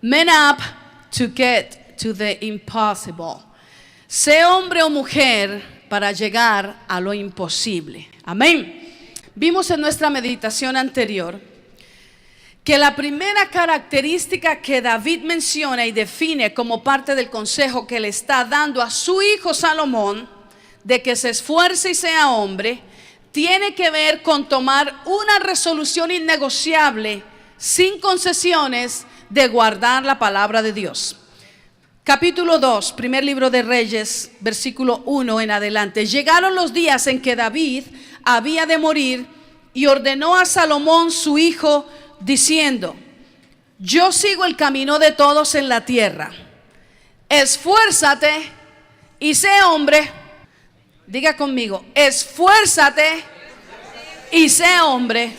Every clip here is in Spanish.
Man up to get to the impossible. Sé hombre o mujer para llegar a lo imposible. Amén. Vimos en nuestra meditación anterior que la primera característica que David menciona y define como parte del consejo que le está dando a su hijo Salomón, de que se esfuerce y sea hombre, tiene que ver con tomar una resolución innegociable, sin concesiones, de guardar la palabra de Dios. Capítulo 2, primer libro de Reyes, versículo 1 en adelante. Llegaron los días en que David había de morir y ordenó a Salomón su hijo diciendo: yo sigo el camino de todos en la tierra. Esfuérzate y sé hombre. Diga conmigo, esfuérzate y sé hombre.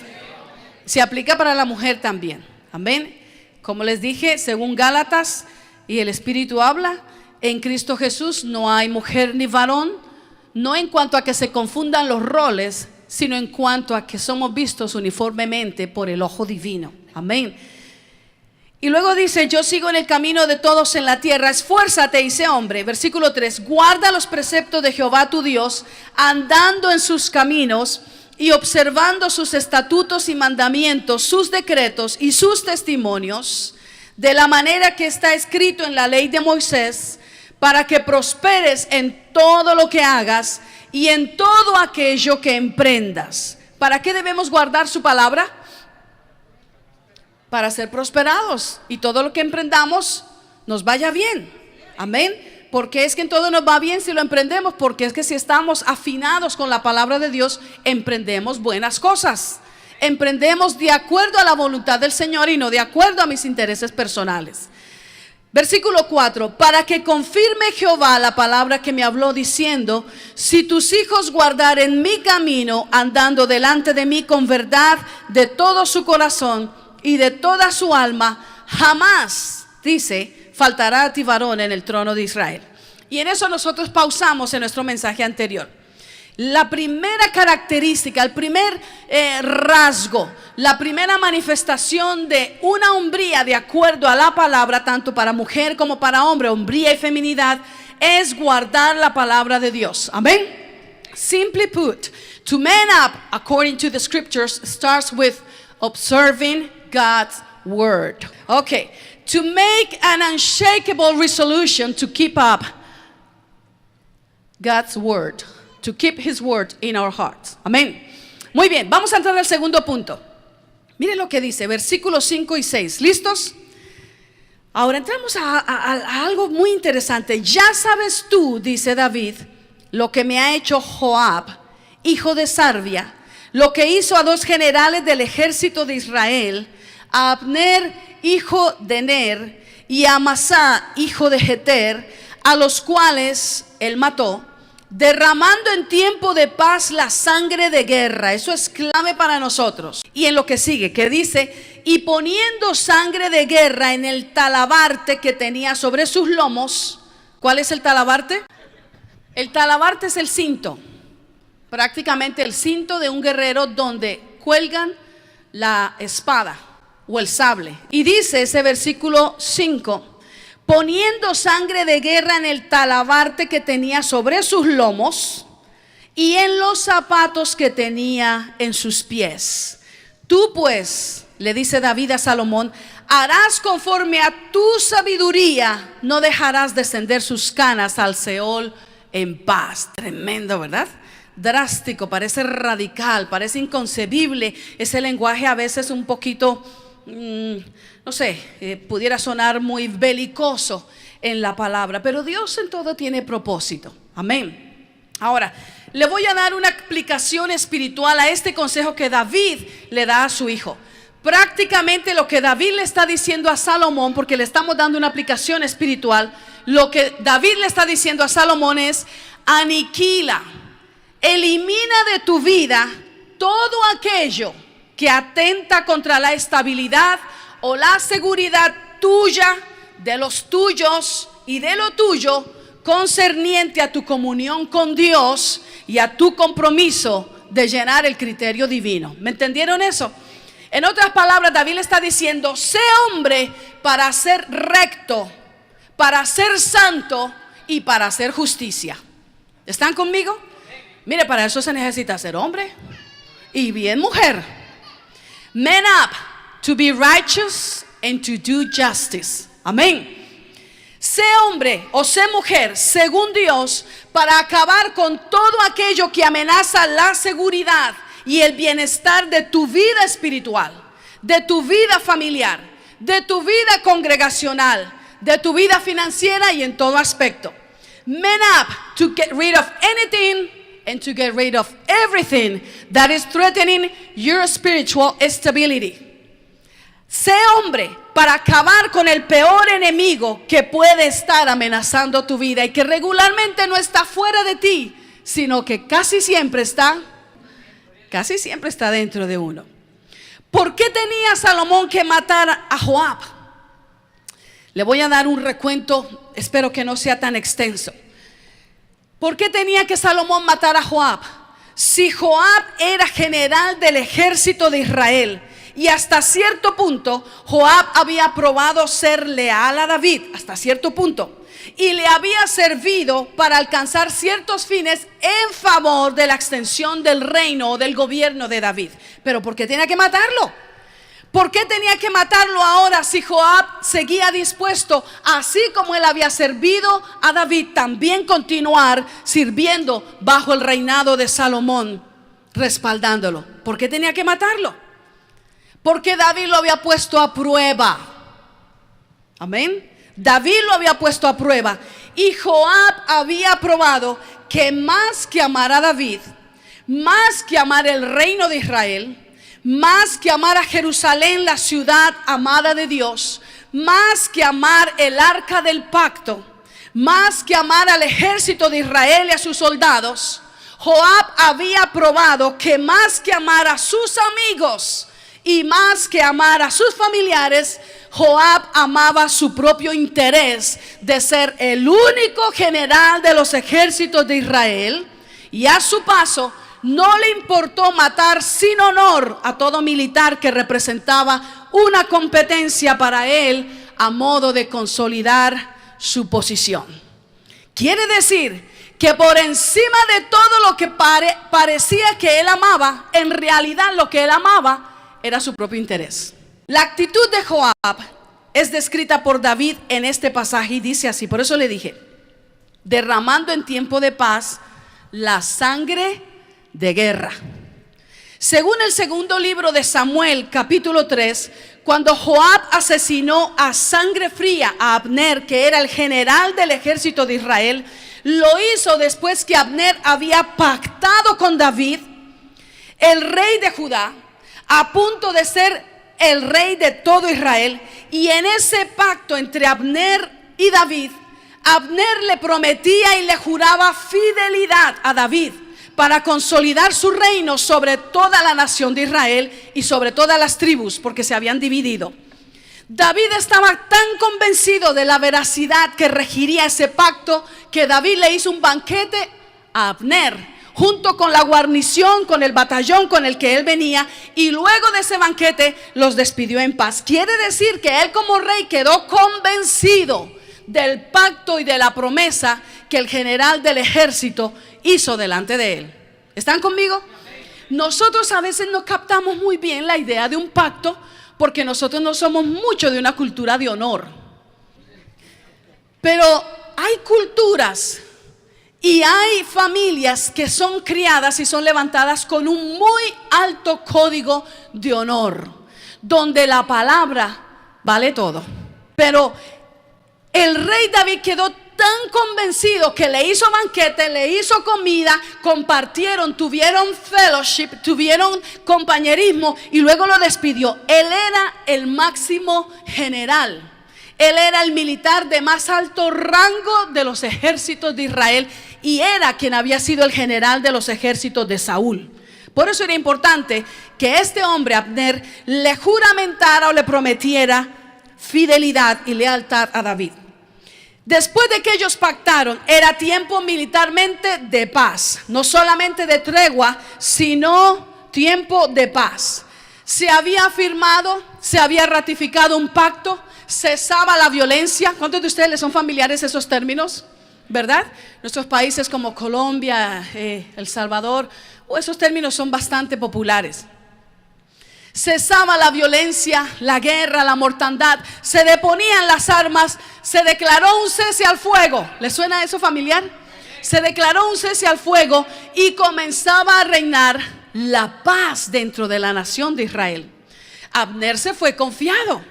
Se aplica para la mujer también. Amén. Como les dije, según Gálatas, y el Espíritu habla, en Cristo Jesús no hay mujer ni varón, no en cuanto a que se confundan los roles, sino en cuanto a que somos vistos uniformemente por el ojo divino. Amén. Y luego dice: yo sigo en el camino de todos en la tierra, esfuérzate y sé hombre. Versículo 3: guarda los preceptos de Jehová tu Dios, andando en sus caminos y observando sus estatutos y mandamientos, sus decretos y sus testimonios, de la manera que está escrito en la ley de Moisés, para que prosperes en todo lo que hagas y en todo aquello que emprendas. ¿Para qué debemos guardar su palabra? Para ser prosperados y todo lo que emprendamos nos vaya bien. Amén. Porque es que en todo nos va bien si lo emprendemos, porque es que si estamos afinados con la palabra de Dios, emprendemos buenas cosas. Emprendemos de acuerdo a la voluntad del Señor y no de acuerdo a mis intereses personales. Versículo 4: para que confirme Jehová la palabra que me habló diciendo: si tus hijos guardaren mi camino, andando delante de mí con verdad de todo su corazón y de toda su alma, jamás, dice, faltará a ti varón en el trono de Israel. Y en eso nosotros pausamos en nuestro mensaje anterior. La primera característica, el primer rasgo, la primera manifestación de una hombría de acuerdo a la palabra, tanto para mujer como para hombre, hombría y feminidad, es guardar la palabra de Dios. Amén. Simply put, to man up according to the scriptures starts with observing God's word. Okay, to make an unshakable resolution to keep up God's word, to keep his word in our hearts. Amén. Muy bien, vamos a entrar al segundo punto. Miren lo que dice, versículos 5 y 6. ¿Listos? Ahora entramos a algo muy interesante. Ya sabes tú, dice David, lo que me ha hecho Joab, hijo de Sarvia, lo que hizo a dos generales del ejército de Israel, a Abner, hijo de Ner, y a Amasá, hijo de Jeter, a los cuales él mató, derramando en tiempo de paz la sangre de guerra. Eso es clave para nosotros. Y en lo que sigue, que dice: y poniendo sangre de guerra en el talabarte que tenía sobre sus lomos. ¿Cuál es el talabarte? El talabarte es el cinto, prácticamente el cinto de un guerrero donde cuelgan la espada o el sable. Y dice ese versículo 5: poniendo sangre de guerra en el talabarte que tenía sobre sus lomos y en los zapatos que tenía en sus pies. Tú pues, le dice David a Salomón, harás conforme a tu sabiduría, no dejarás descender sus canas al Seol en paz. Tremendo, ¿verdad? Drástico, parece radical, parece inconcebible. Ese lenguaje a veces un poquito, no sé, pudiera sonar muy belicoso en la palabra, pero Dios en todo tiene propósito. Amén. Ahora, le voy a dar una explicación espiritual a este consejo que David le da a su hijo. Prácticamente lo que David le está diciendo a Salomón, porque le estamos dando una aplicación espiritual, lo que David le está diciendo a Salomón es: aniquila, elimina de tu vida todo aquello que atenta contra la estabilidad o la seguridad tuya, de los tuyos y de lo tuyo, concerniente a tu comunión con Dios y a tu compromiso de llenar el criterio divino. ¿Me entendieron eso? En otras palabras, David le está diciendo: sé hombre para ser recto, para ser santo y para hacer justicia. ¿Están conmigo? Mire, para eso se necesita ser hombre y bien mujer. Man up to be righteous and to do justice. Amén. Sé hombre o sé mujer según Dios para acabar con todo aquello que amenaza la seguridad y el bienestar de tu vida espiritual, de tu vida familiar, de tu vida congregacional, de tu vida financiera y en todo aspecto. Man up to get rid of anything and to get rid of everything that is threatening your spiritual stability. Sé hombre para acabar con el peor enemigo que puede estar amenazando tu vida y que regularmente no está fuera de ti, sino que casi siempre está dentro de uno. ¿Por qué tenía Salomón que matar a Joab? Le voy a dar un recuento, espero que no sea tan extenso. ¿Por qué tenía que Salomón matar a Joab? Si Joab era general del ejército de Israel y hasta cierto punto Joab había probado ser leal a David, hasta cierto punto, y le había servido para alcanzar ciertos fines en favor de la extensión del reino o del gobierno de David. Pero ¿por qué tenía que matarlo? ¿Por qué tenía que matarlo ahora si Joab seguía dispuesto, así como él había servido a David, también continuar sirviendo bajo el reinado de Salomón, respaldándolo? ¿Por qué tenía que matarlo? Porque David lo había puesto a prueba. Amén. David lo había puesto a prueba y Joab había probado que más que amar a David, más que amar el reino de Israel, más que amar a Jerusalén, la ciudad amada de Dios, más que amar el arca del pacto, más que amar al ejército de Israel y a sus soldados, Joab había probado que más que amar a sus amigos y más que amar a sus familiares, Joab amaba su propio interés de ser el único general de los ejércitos de Israel, y a su paso no le importó matar sin honor a todo militar que representaba una competencia para él a modo de consolidar su posición. Quiere decir que por encima de todo lo que parecía que él amaba, en realidad lo que él amaba era su propio interés. La actitud de Joab es descrita por David en este pasaje y dice así, por eso le dije: derramando en tiempo de paz la sangre de guerra. Según el segundo libro de Samuel, capítulo 3, cuando Joab asesinó a sangre fría a Abner, que era el general del ejército de Israel, lo hizo después que Abner había pactado con David, el rey de Judá, a punto de ser el rey de todo Israel. Y en ese pacto entre Abner y David, Abner le prometía y le juraba fidelidad a David para consolidar su reino sobre toda la nación de Israel y sobre todas las tribus, porque se habían dividido. David estaba tan convencido de la veracidad que regiría ese pacto que David le hizo un banquete a Abner, junto con la guarnición, con el batallón con el que él venía, y luego de ese banquete los despidió en paz. Quiere decir que él como rey quedó convencido del pacto y de la promesa que el general del ejército hizo delante de él. ¿Están conmigo? Nosotros a veces no captamos muy bien la idea de un pacto porque nosotros no somos mucho de una cultura de honor. Pero hay culturas y hay familias que son criadas y son levantadas con un muy alto código de honor, donde la palabra vale todo. Pero el rey David quedó tan convencido que le hizo banquete, le hizo comida, compartieron, tuvieron fellowship, tuvieron compañerismo y luego lo despidió. Él era el máximo general. Él era el militar de más alto rango de los ejércitos de Israel y era quien había sido el general de los ejércitos de Saúl. Por eso era importante que este hombre, Abner, le juramentara o le prometiera fidelidad y lealtad a David. Después de que ellos pactaron, era tiempo militarmente de paz, no solamente de tregua, sino tiempo de paz. se había firmado, se había ratificado un pacto, cesaba la violencia. ¿Cuántos de ustedes les son familiares esos términos? ¿Verdad? Nuestros países como Colombia, El Salvador, esos términos son bastante populares. Cesaba la violencia, la guerra, la mortandad, se deponían las armas, se declaró un cese al fuego. ¿Les suena eso familiar? Se declaró un cese al fuego y comenzaba a reinar la paz dentro de la nación de Israel. Abner se fue confiado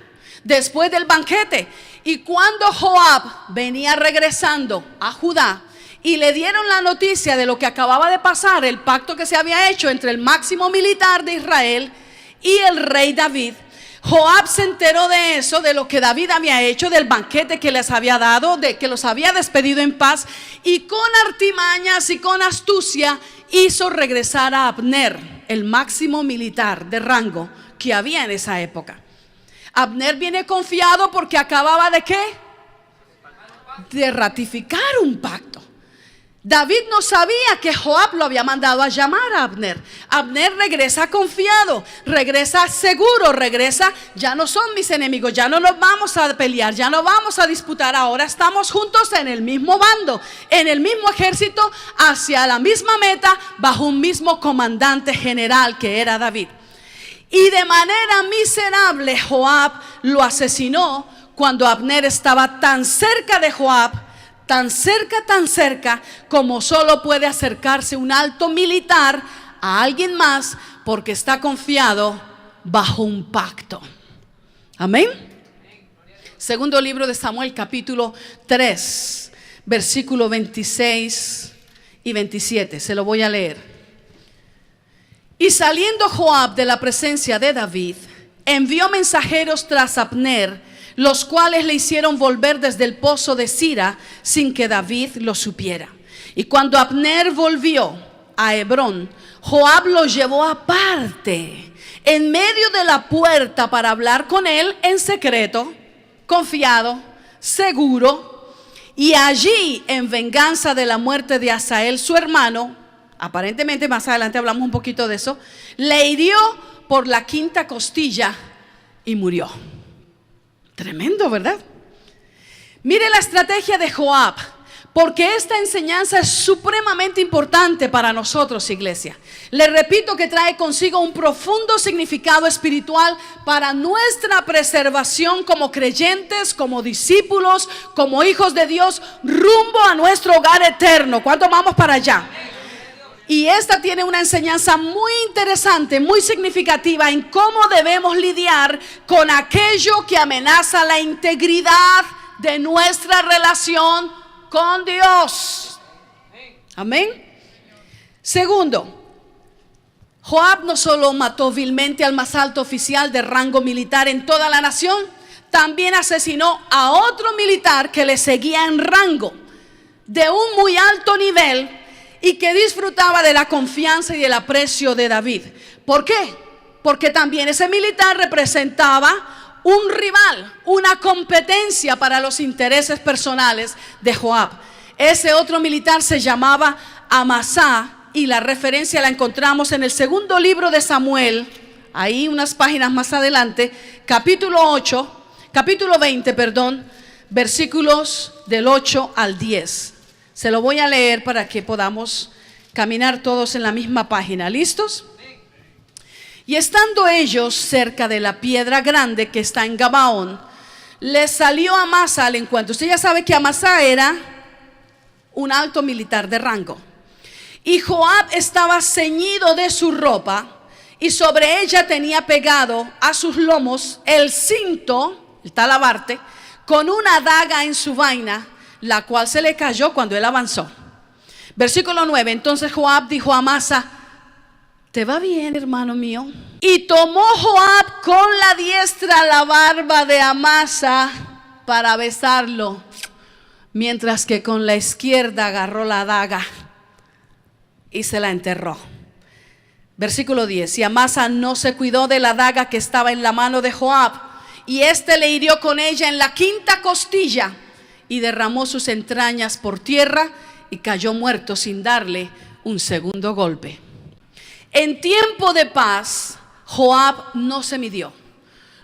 después del banquete, y cuando Joab venía regresando a Judá y le dieron la noticia de lo que acababa de pasar, el pacto que se había hecho entre el máximo militar de Israel y el rey David, Joab se enteró de eso, de lo que David había hecho, del banquete que les había dado, de que los había despedido en paz, y con artimañas y con astucia hizo regresar a Abner, el máximo militar de rango que había en esa época. Abner viene confiado porque acababa de ¿qué? De ratificar un pacto. David no sabía que Joab lo había mandado a llamar a Abner. Abner regresa confiado, regresa seguro, regresa, ya no son mis enemigos, ya no nos vamos a pelear, ya no vamos a disputar, ahora estamos juntos en el mismo bando, en el mismo ejército, hacia la misma meta, bajo un mismo comandante general que era David. Y de manera miserable Joab lo asesinó cuando Abner estaba tan cerca de Joab, tan cerca como solo puede acercarse un alto militar a alguien más, porque está confiado bajo un pacto. Amén. Segundo libro de Samuel, capítulo 3, versículo 26 y 27. Se lo voy a leer. Y saliendo Joab de la presencia de David, envió mensajeros tras Abner, los cuales le hicieron volver desde el pozo de Sira sin que David lo supiera. Y cuando Abner volvió a Hebrón, Joab lo llevó aparte, en medio de la puerta, para hablar con él en secreto, confiado, seguro. Y allí, en venganza de la muerte de Asael, su hermano, aparentemente más adelante hablamos un poquito de eso, le hirió por la quinta costilla y murió. Tremendo, ¿verdad? Mire la estrategia de Joab, porque esta enseñanza es supremamente importante para nosotros, iglesia. Le repito que trae consigo un profundo significado espiritual para nuestra preservación como creyentes, como discípulos, como hijos de Dios, rumbo a nuestro hogar eterno. ¿Cuánto vamos para allá? Y esta tiene una enseñanza muy interesante, muy significativa en cómo debemos lidiar con aquello que amenaza la integridad de nuestra relación con Dios. Amén. Segundo, Joab no solo mató vilmente al más alto oficial de rango militar en toda la nación, también asesinó a otro militar que le seguía en rango, de un muy alto nivel, y que disfrutaba de la confianza y del aprecio de David. ¿Por qué? Porque también ese militar representaba un rival, una competencia para los intereses personales de Joab. Ese otro militar se llamaba Amasá, y la referencia la encontramos en el segundo libro de Samuel, ahí unas páginas más adelante, capítulo 20, versículos del 8 al 10. Se lo voy a leer para que podamos caminar todos en la misma página. ¿Listos? Y estando ellos cerca de la piedra grande que está en Gabaón, les salió Amasa al encuentro. Usted ya sabe que Amasa era un alto militar de rango. Y Joab estaba ceñido de su ropa, y sobre ella tenía pegado a sus lomos el cinto, el talabarte, con una daga en su vaina, la cual se le cayó cuando él avanzó. Versículo 9. Entonces Joab dijo a Amasa: ¿te va bien, hermano mío? Y tomó Joab con la diestra la barba de Amasa para besarlo, mientras que con la izquierda agarró la daga y se la enterró. Versículo 10. Y Amasa no se cuidó de la daga que estaba en la mano de Joab, y éste le hirió con ella en la quinta costilla, y derramó sus entrañas por tierra, y cayó muerto sin darle un segundo golpe. En tiempo de paz, Joab no se midió.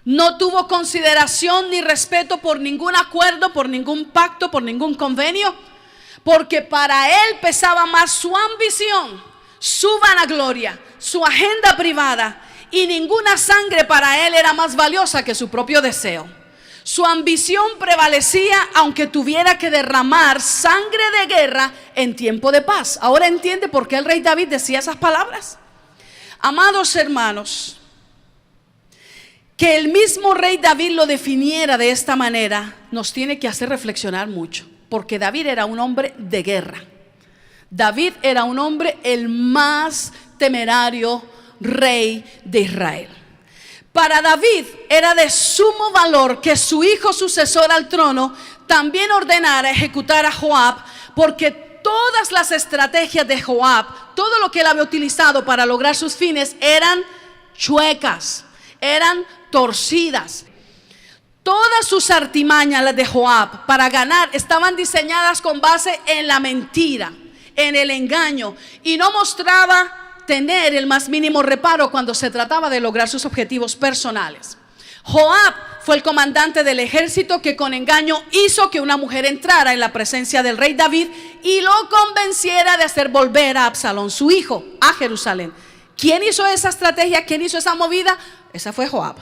No tuvo consideración ni respeto por ningún acuerdo, por ningún pacto, por ningún convenio, porque para él pesaba más su ambición, su vanagloria, su agenda privada, y ninguna sangre para él era más valiosa que su propio deseo. Su ambición prevalecía aunque tuviera que derramar sangre de guerra en tiempo de paz. Ahora entiende por qué el rey David decía esas palabras. Amados hermanos, que el mismo rey David lo definiera de esta manera nos tiene que hacer reflexionar mucho, porque David era un hombre de guerra. David era un hombre el más temerario rey de Israel. Para David era de sumo valor que su hijo sucesor al trono también ordenara ejecutar a Joab, porque todas las estrategias de Joab, todo lo que él había utilizado para lograr sus fines eran chuecas, eran torcidas. Todas sus artimañas, las de Joab, para ganar estaban diseñadas con base en la mentira, en el engaño, y no mostraba tener el más mínimo reparo cuando se trataba de lograr sus objetivos personales. Joab fue el comandante del ejército que con engaño hizo que una mujer entrara en la presencia del rey David y lo convenciera de hacer volver a Absalón, su hijo, a Jerusalén. ¿Quién hizo esa estrategia? ¿Quién hizo esa movida? Esa fue Joab.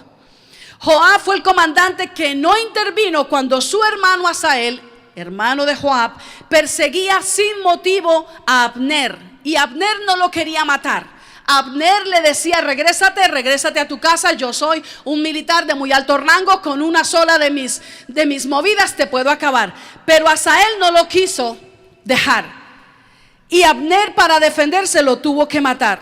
Joab fue el comandante que no intervino cuando su hermano Asael, hermano de Joab, perseguía sin motivo a Abner. Y Abner no lo quería matar. Abner le decía: regrésate a tu casa, yo soy un militar de muy alto rango, con una sola de mis movidas te puedo acabar. Pero Asael no lo quiso dejar, y Abner, para defenderse, lo tuvo que matar,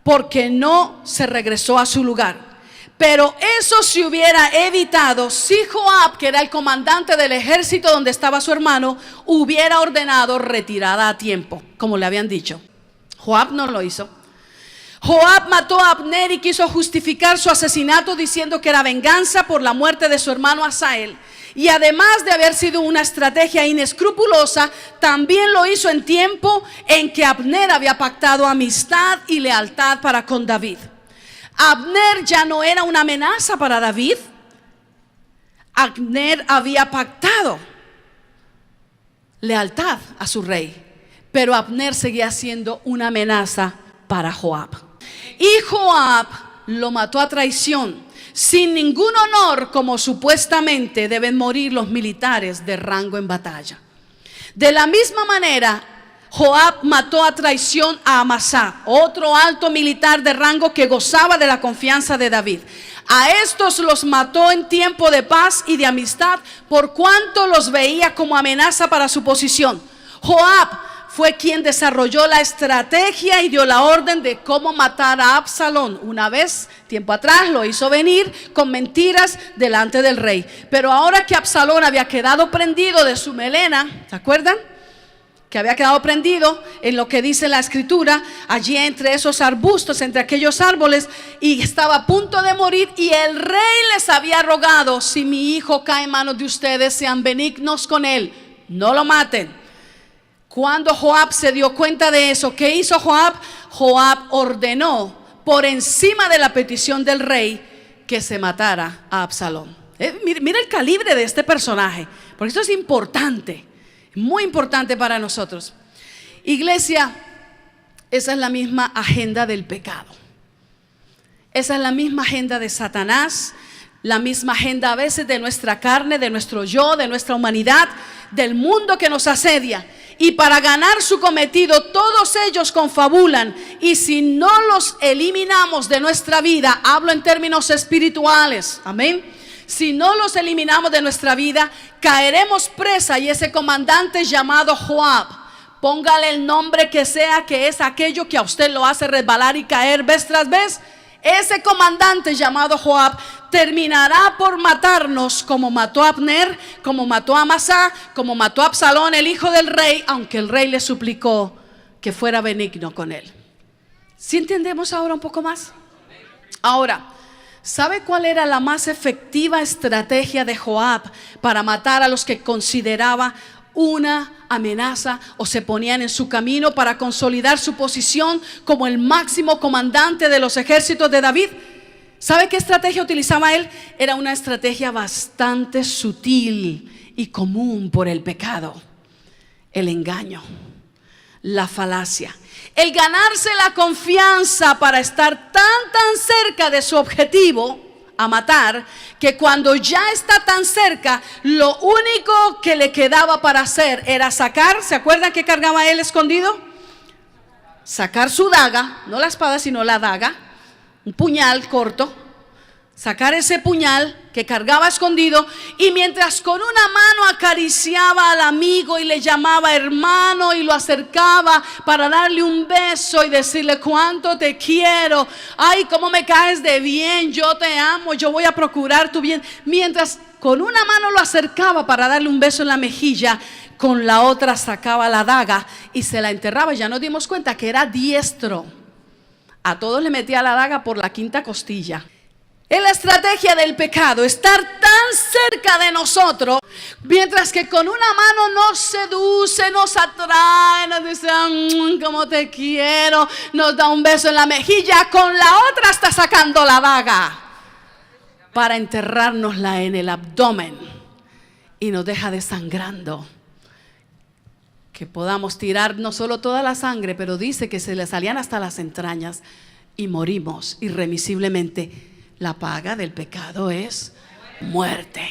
porque no se regresó a su lugar. Pero eso se hubiera evitado si Joab, que era el comandante del ejército donde estaba su hermano, hubiera ordenado retirada a tiempo, como le habían dicho. Joab no lo hizo. Joab mató a Abner y quiso justificar su asesinato diciendo que era venganza por la muerte de su hermano Asael. Y además de haber sido una estrategia inescrupulosa, también lo hizo en tiempo en que Abner había pactado amistad y lealtad para con David. Abner ya no era una amenaza para David. Abner había pactado lealtad a su rey, pero Abner seguía siendo una amenaza para Joab. Y Joab lo mató a traición, sin ningún honor, como supuestamente deben morir los militares de rango en batalla. De la misma manera, Joab mató a traición a Amasá, otro alto militar de rango que gozaba de la confianza de David. A estos los mató en tiempo de paz y de amistad, por cuanto los veía como amenaza para su posición. Joab fue quien desarrolló la estrategia y dio la orden de cómo matar a Absalón. Una vez, tiempo atrás, lo hizo venir con mentiras delante del rey. Pero ahora que Absalón había quedado prendido de su melena, ¿se acuerdan? Que había quedado prendido en lo que dice la escritura, allí entre esos arbustos, entre aquellos árboles, y estaba a punto de morir, y el rey les había rogado: si mi hijo cae en manos de ustedes, sean benignos con él, no lo maten. Cuando Joab se dio cuenta de eso, ¿qué hizo Joab? Joab ordenó, por encima de la petición del rey, que se matara a Absalón. Mira el calibre de este personaje, porque esto es importante. Muy importante para nosotros. Iglesia, esa es la misma agenda del pecado. Esa es la misma agenda de Satanás, la misma agenda a veces de nuestra carne, de nuestro yo, de nuestra humanidad, del mundo que nos asedia. Y para ganar su cometido, todos ellos confabulan. Y si no los eliminamos de nuestra vida, hablo en términos espirituales, amén. Si no los eliminamos de nuestra vida, caeremos presa, y ese comandante llamado Joab, póngale el nombre que sea, que es aquello que a usted lo hace resbalar y caer vez tras vez, ese comandante llamado Joab terminará por matarnos, como mató a Abner, como mató a Amasá, como mató a Absalón, el hijo del rey, aunque el rey le suplicó que fuera benigno con él. ¿Sí entendemos ahora un poco más? Ahora, ¿sabe cuál era la más efectiva estrategia de Joab para matar a los que consideraba una amenaza o se ponían en su camino para consolidar su posición como el máximo comandante de los ejércitos de David. ¿Sabe qué estrategia utilizaba él? Era una estrategia bastante sutil y común por el pecado: el engaño, la falacia, el ganarse la confianza para estar tan cerca de su objetivo a matar, que cuando ya está tan cerca, lo único que le quedaba para hacer era sacar. ¿Se acuerdan que cargaba él escondido? Sacar su daga, no la espada sino la daga, un puñal corto, sacar ese puñal que cargaba escondido, y mientras con una mano acariciaba al amigo y le llamaba hermano y lo acercaba para darle un beso y decirle cuánto te quiero, ay, cómo me caes de bien, yo te amo, yo voy a procurar tu bien, mientras con una mano lo acercaba para darle un beso en la mejilla, con la otra sacaba la daga y se la enterraba. Ya nos dimos cuenta que era diestro. A todos le metía la daga por la quinta costilla. Es la estrategia del pecado, estar tan cerca de nosotros, mientras que con una mano nos seduce, nos atrae, nos dice cómo te quiero, nos da un beso en la mejilla, con la otra está sacando la daga para enterrárnosla en el abdomen y nos deja desangrando. Que podamos tirar no solo toda la sangre, pero dice que se le salían hasta las entrañas y morimos irremisiblemente. La paga del pecado es muerte.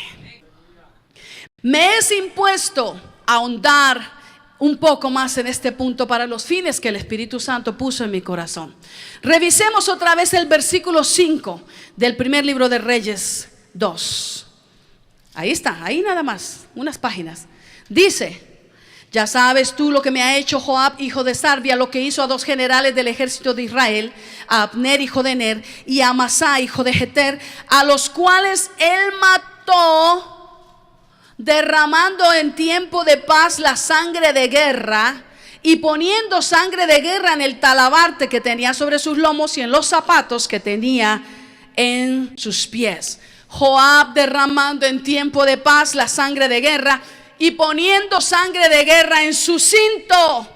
Me es impuesto ahondar un poco más en este punto para los fines que el Espíritu Santo puso en mi corazón. Revisemos otra vez el versículo 5 del primer libro de Reyes 2. Ahí está, ahí nada más, unas páginas. Dice: ya sabes tú lo que me ha hecho Joab, hijo de Sarvia, lo que hizo a dos generales del ejército de Israel, a Abner, hijo de Ner, y a Amasá, hijo de Jeter, a los cuales él mató, derramando en tiempo de paz la sangre de guerra y poniendo sangre de guerra en el talabarte que tenía sobre sus lomos y en los zapatos que tenía en sus pies. Joab derramando en tiempo de paz la sangre de guerra y poniendo sangre de guerra en su cinto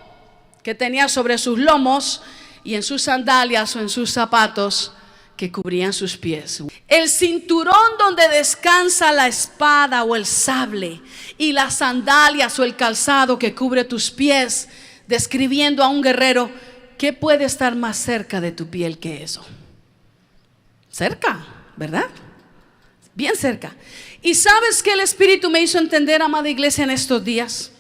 que tenía sobre sus lomos y en sus sandalias o en sus zapatos que cubrían sus pies. El cinturón donde descansa la espada o el sable, y las sandalias o el calzado que cubre tus pies, describiendo a un guerrero. ¿Qué puede estar más cerca de tu piel que eso? Cerca, ¿verdad? Bien cerca. Y sabes que el Espíritu me hizo entender, amada iglesia, en estos días,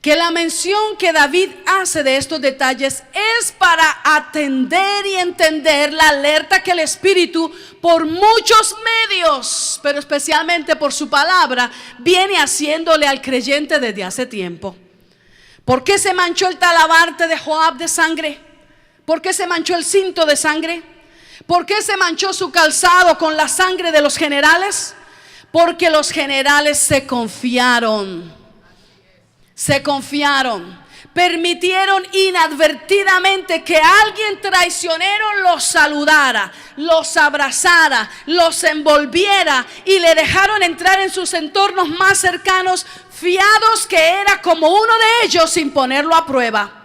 que la mención que David hace de estos detalles es para atender y entender la alerta que el Espíritu, por muchos medios, pero especialmente por su palabra, viene haciéndole al creyente desde hace tiempo. ¿Por qué se manchó el talabarte de Joab de sangre? ¿Por qué se manchó el cinto de sangre? ¿Por qué se manchó su calzado con la sangre de los generales? Porque los generales se confiaron, permitieron inadvertidamente que alguien traicionero los saludara, los abrazara, los envolviera y le dejaron entrar en sus entornos más cercanos, fiados que era como uno de ellos sin ponerlo a prueba.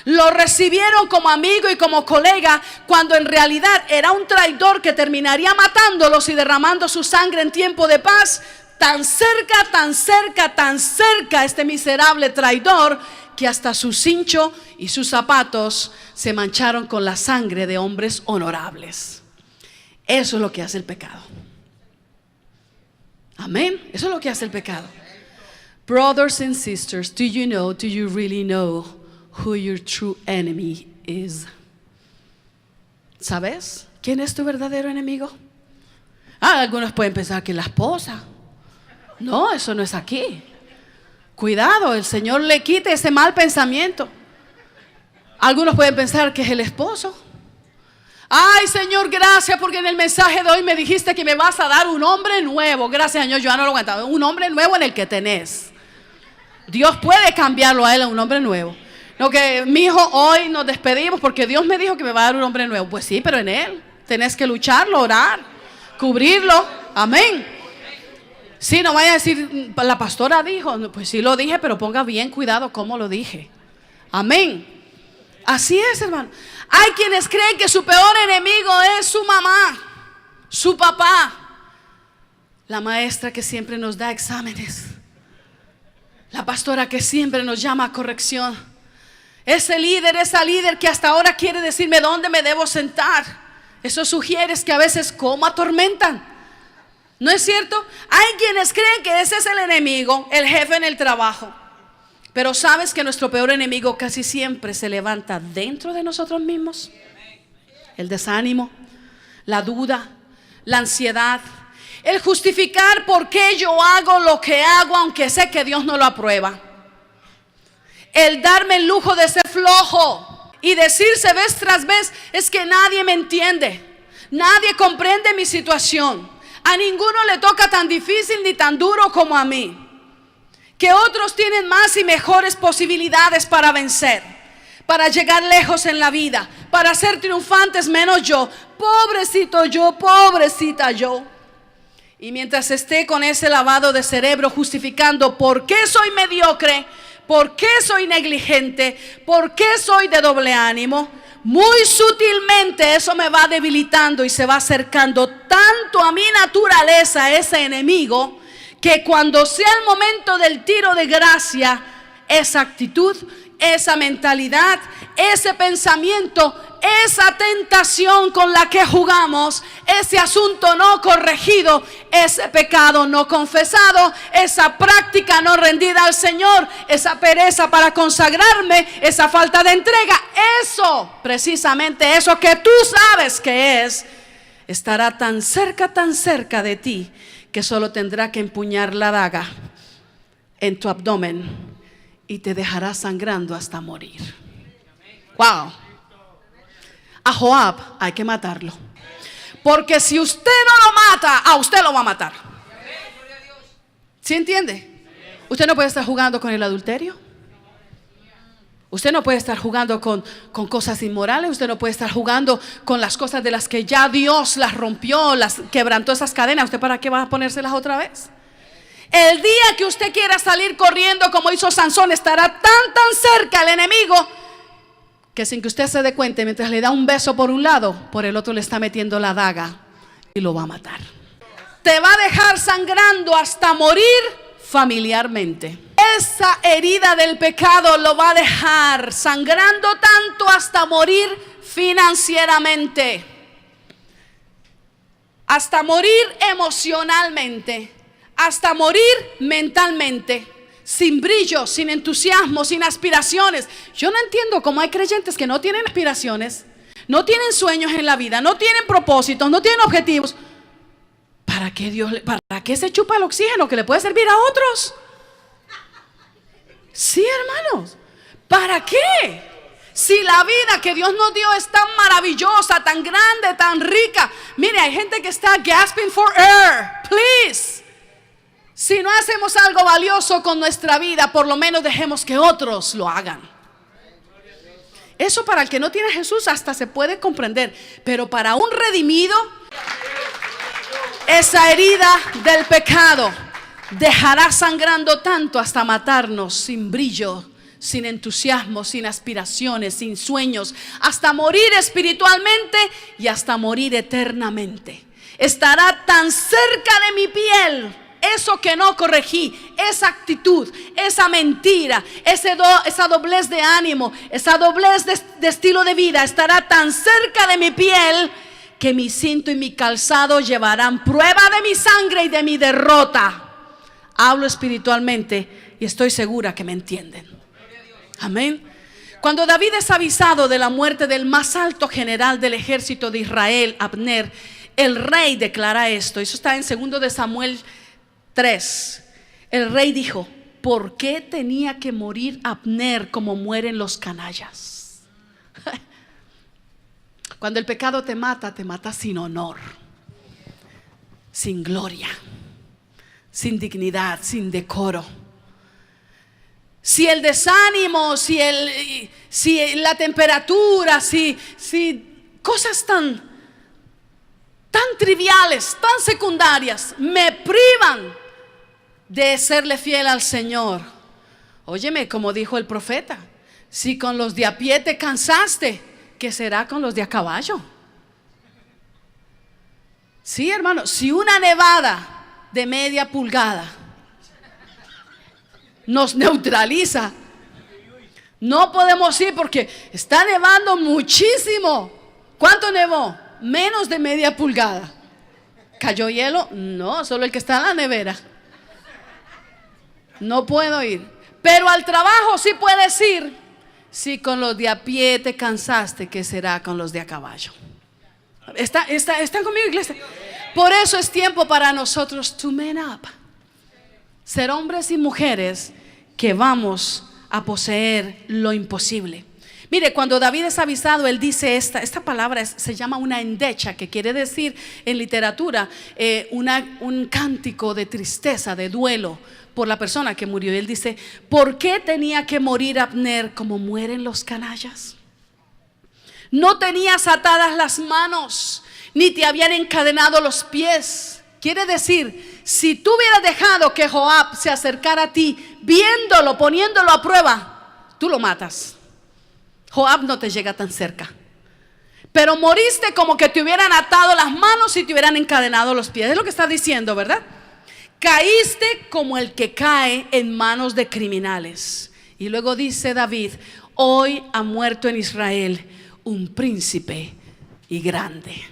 Lo recibieron como amigo y como colega, cuando en realidad era un traidor que terminaría matándolos y derramando su sangre en tiempo de paz. Tan cerca este miserable traidor, que hasta su cincho y sus zapatos se mancharon con la sangre de hombres honorables. Eso es lo que hace el pecado. Amén. Eso es lo que hace el pecado. Brothers and sisters, do you really know who your true enemy is? ¿Sabes quién es tu verdadero enemigo? Algunos pueden pensar que es la esposa. No, eso no es aquí. Cuidado, el Señor le quite ese mal pensamiento. Algunos pueden pensar que es el esposo. Ay, Señor, gracias porque en el mensaje de hoy me dijiste que me vas a dar un hombre nuevo. Gracias, Señor, yo ya no lo aguantaba. Un hombre nuevo en el que tenés. Dios puede cambiarlo a él a un hombre nuevo. No, que mi hijo, hoy nos despedimos porque Dios me dijo que me va a dar un hombre nuevo. Pues sí, pero en él tenés que lucharlo, orar, cubrirlo. Amén. Sí, no vaya a decir, la pastora dijo. Pues sí lo dije, pero ponga bien cuidado cómo lo dije. Amén. Así es, hermano. Hay quienes creen que su peor enemigo es su mamá, su papá, la maestra que siempre nos da exámenes, la pastora que siempre nos llama a corrección, ese líder, esa líder que hasta ahora quiere decirme dónde me debo sentar. Esos sugieres que a veces como atormentan. ¿No es cierto? Hay quienes creen que ese es el enemigo, el jefe en el trabajo. Pero ¿sabes que nuestro peor enemigo casi siempre se levanta dentro de nosotros mismos? El desánimo, la duda, la ansiedad, el justificar por qué yo hago lo que hago aunque sé que Dios no lo aprueba. El darme el lujo de ser flojo y decirse vez tras vez, es que nadie me entiende, nadie comprende mi situación, a ninguno le toca tan difícil ni tan duro como a mí, que otros tienen más y mejores posibilidades para vencer, para llegar lejos en la vida, para ser triunfantes menos yo. Pobrecito yo, pobrecita yo. Y mientras esté con ese lavado de cerebro justificando por qué soy mediocre, por qué soy negligente, por qué soy de doble ánimo, muy sutilmente eso me va debilitando y se va acercando tanto a mi naturaleza, ese enemigo, que cuando sea el momento del tiro de gracia, esa actitud, esa mentalidad, ese pensamiento, esa tentación con la que jugamos, ese asunto no corregido, ese pecado no confesado, esa práctica no rendida al Señor, esa pereza para consagrarme, esa falta de entrega, eso, precisamente eso que tú sabes que es, estará tan cerca de ti, que solo tendrá que empuñar la daga en tu abdomen y te dejará sangrando hasta morir. Wow. A Joab hay que matarlo, porque si usted no lo mata, a usted lo va a matar. ¿Sí entiende? Usted no puede estar jugando con el adulterio. Usted no puede estar jugando con cosas inmorales. Usted no puede estar jugando con las cosas de las que ya Dios las rompió, las quebrantó esas cadenas. ¿Usted para qué va a ponérselas otra vez? El día que usted quiera salir corriendo como hizo Sansón, estará tan cerca el enemigo que sin que usted se dé cuenta, mientras le da un beso por un lado, por el otro le está metiendo la daga y lo va a matar. Te va a dejar sangrando hasta morir familiarmente. Esa herida del pecado lo va a dejar sangrando tanto hasta morir financieramente, hasta morir emocionalmente, hasta morir mentalmente, sin brillo, sin entusiasmo, sin aspiraciones. Yo no entiendo cómo hay creyentes que no tienen aspiraciones, no tienen sueños en la vida, no tienen propósitos, no tienen objetivos. ¿Para qué se chupa el oxígeno que le puede servir a otros? Sí, hermanos, ¿para qué? Si la vida que Dios nos dio es tan maravillosa, tan grande, tan rica. Mire, hay gente que está gasping for air. Please. Si no hacemos algo valioso con nuestra vida, por lo menos dejemos que otros lo hagan. Eso para el que no tiene a Jesús hasta se puede comprender, pero para un redimido, esa herida del pecado dejará sangrando tanto hasta matarnos sin brillo, sin entusiasmo, sin aspiraciones, sin sueños, hasta morir espiritualmente y hasta morir eternamente. Estará tan cerca de mi piel eso que no corregí, esa actitud, esa mentira, esa doblez de ánimo, esa doblez de estilo de vida, estará tan cerca de mi piel que mi cinto y mi calzado llevarán prueba de mi sangre y de mi derrota. Hablo espiritualmente y estoy segura que me entienden. Amén. Cuando David es avisado de la muerte del más alto general del ejército de Israel, Abner, el rey declara esto. Eso está en 2 de Samuel 3. El rey dijo: ¿por qué tenía que morir Abner como mueren los canallas? Cuando el pecado te mata sin honor, sin gloria, sin dignidad, sin decoro. Si el desánimo, si la temperatura, si cosas tan triviales, tan secundarias me privan de serle fiel al Señor. Óyeme, como dijo el profeta, si con los de a pie te cansaste, ¿qué será con los de a caballo? Sí, hermano, si una nevada de media pulgada nos neutraliza, no podemos ir porque está nevando muchísimo. ¿Cuánto nevó? Menos de media pulgada. ¿Cayó hielo? No, solo el que está en la nevera. No puedo ir. Pero al trabajo sí puedes ir. Si con los de a pie te cansaste, ¿qué será con los de a caballo? ¿Están conmigo, iglesia? Por eso es tiempo para nosotros to man up. Ser hombres y mujeres que vamos a poseer lo imposible. Mire, cuando David es avisado, él dice esta palabra se llama una endecha, que quiere decir en literatura un cántico de tristeza, de duelo por la persona que murió. Y él dice: ¿por qué tenía que morir Abner como mueren los canallas? No tenías atadas las manos, ni te habían encadenado los pies. Quiere decir, si tú hubieras dejado que Joab se acercara a ti, viéndolo, poniéndolo a prueba, tú lo matas. Joab no te llega tan cerca. Pero moriste como que te hubieran atado las manos y te hubieran encadenado los pies. Es lo que está diciendo, ¿verdad? Caíste como el que cae en manos de criminales. Y luego dice David: hoy ha muerto en Israel un príncipe y grande.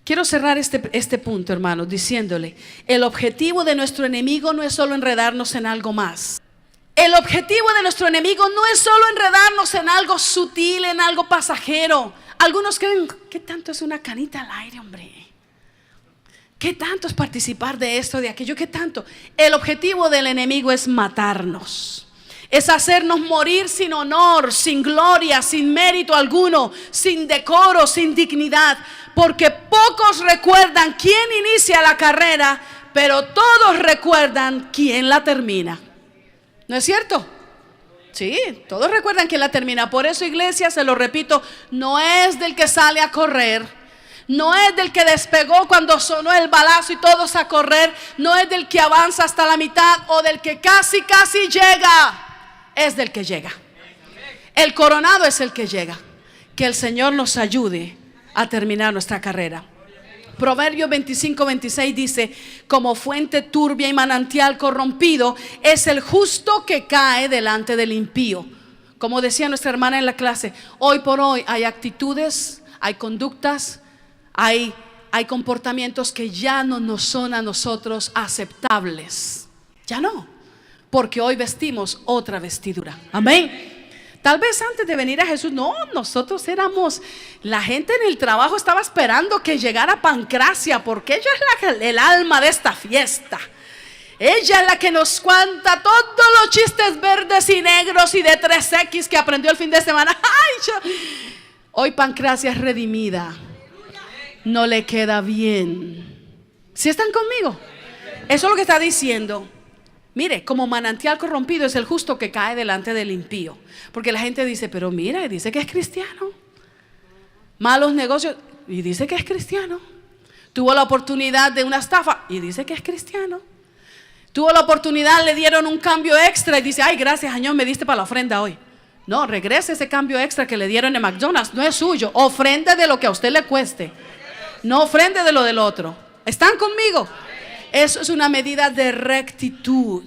Quiero cerrar este punto, hermanos, diciéndole: el objetivo de nuestro enemigo no es solo enredarnos en algo más. El objetivo de nuestro enemigo no es solo enredarnos en algo sutil, en algo pasajero. Algunos creen: ¿qué tanto es una canita al aire, hombre? ¿Qué tanto es participar de esto, de aquello? ¿Qué tanto? El objetivo del enemigo es matarnos. Es hacernos morir sin honor, sin gloria, sin mérito alguno, sin decoro, sin dignidad. Porque pocos recuerdan quién inicia la carrera, pero todos recuerdan quién la termina. ¿No es cierto? Sí, todos recuerdan quién la termina. Por eso, iglesia, se lo repito, no es del que sale a correr, no es del que despegó cuando sonó el balazo y todos a correr, no es del que avanza hasta la mitad o del que casi llega, es del que llega. El coronado es el que llega. Que el Señor nos ayude a terminar nuestra carrera. Proverbios 25:26 dice: como fuente turbia y manantial corrompido es el justo que cae delante del impío. Como decía nuestra hermana en la clase, hoy por hoy hay actitudes, hay conductas, hay comportamientos que ya no nos son a nosotros aceptables. Ya no, porque hoy vestimos otra vestidura. Amén. Tal vez antes de venir a Jesús, no, nosotros éramos, la gente en el trabajo estaba esperando que llegara Pancracia, porque ella es el alma de esta fiesta. Ella es la que nos cuenta todos los chistes verdes y negros y de 3X que aprendió el fin de semana. Hoy Pancracia es redimida. No le queda bien. ¿Sí están conmigo? Eso es lo que está diciendo. Mire, como manantial corrompido es el justo que cae delante del impío. Porque la gente dice: pero mira, dice que es cristiano. Malos negocios, y dice que es cristiano. Tuvo la oportunidad de una estafa, y dice que es cristiano. Tuvo la oportunidad, le dieron un cambio extra, y dice: ay, gracias, Señor, me diste para la ofrenda hoy. No, regrese ese cambio extra que le dieron en McDonald's, no es suyo. Ofrende de lo que a usted le cueste, no ofrende de lo del otro. ¿Están conmigo? Eso es una medida de rectitud.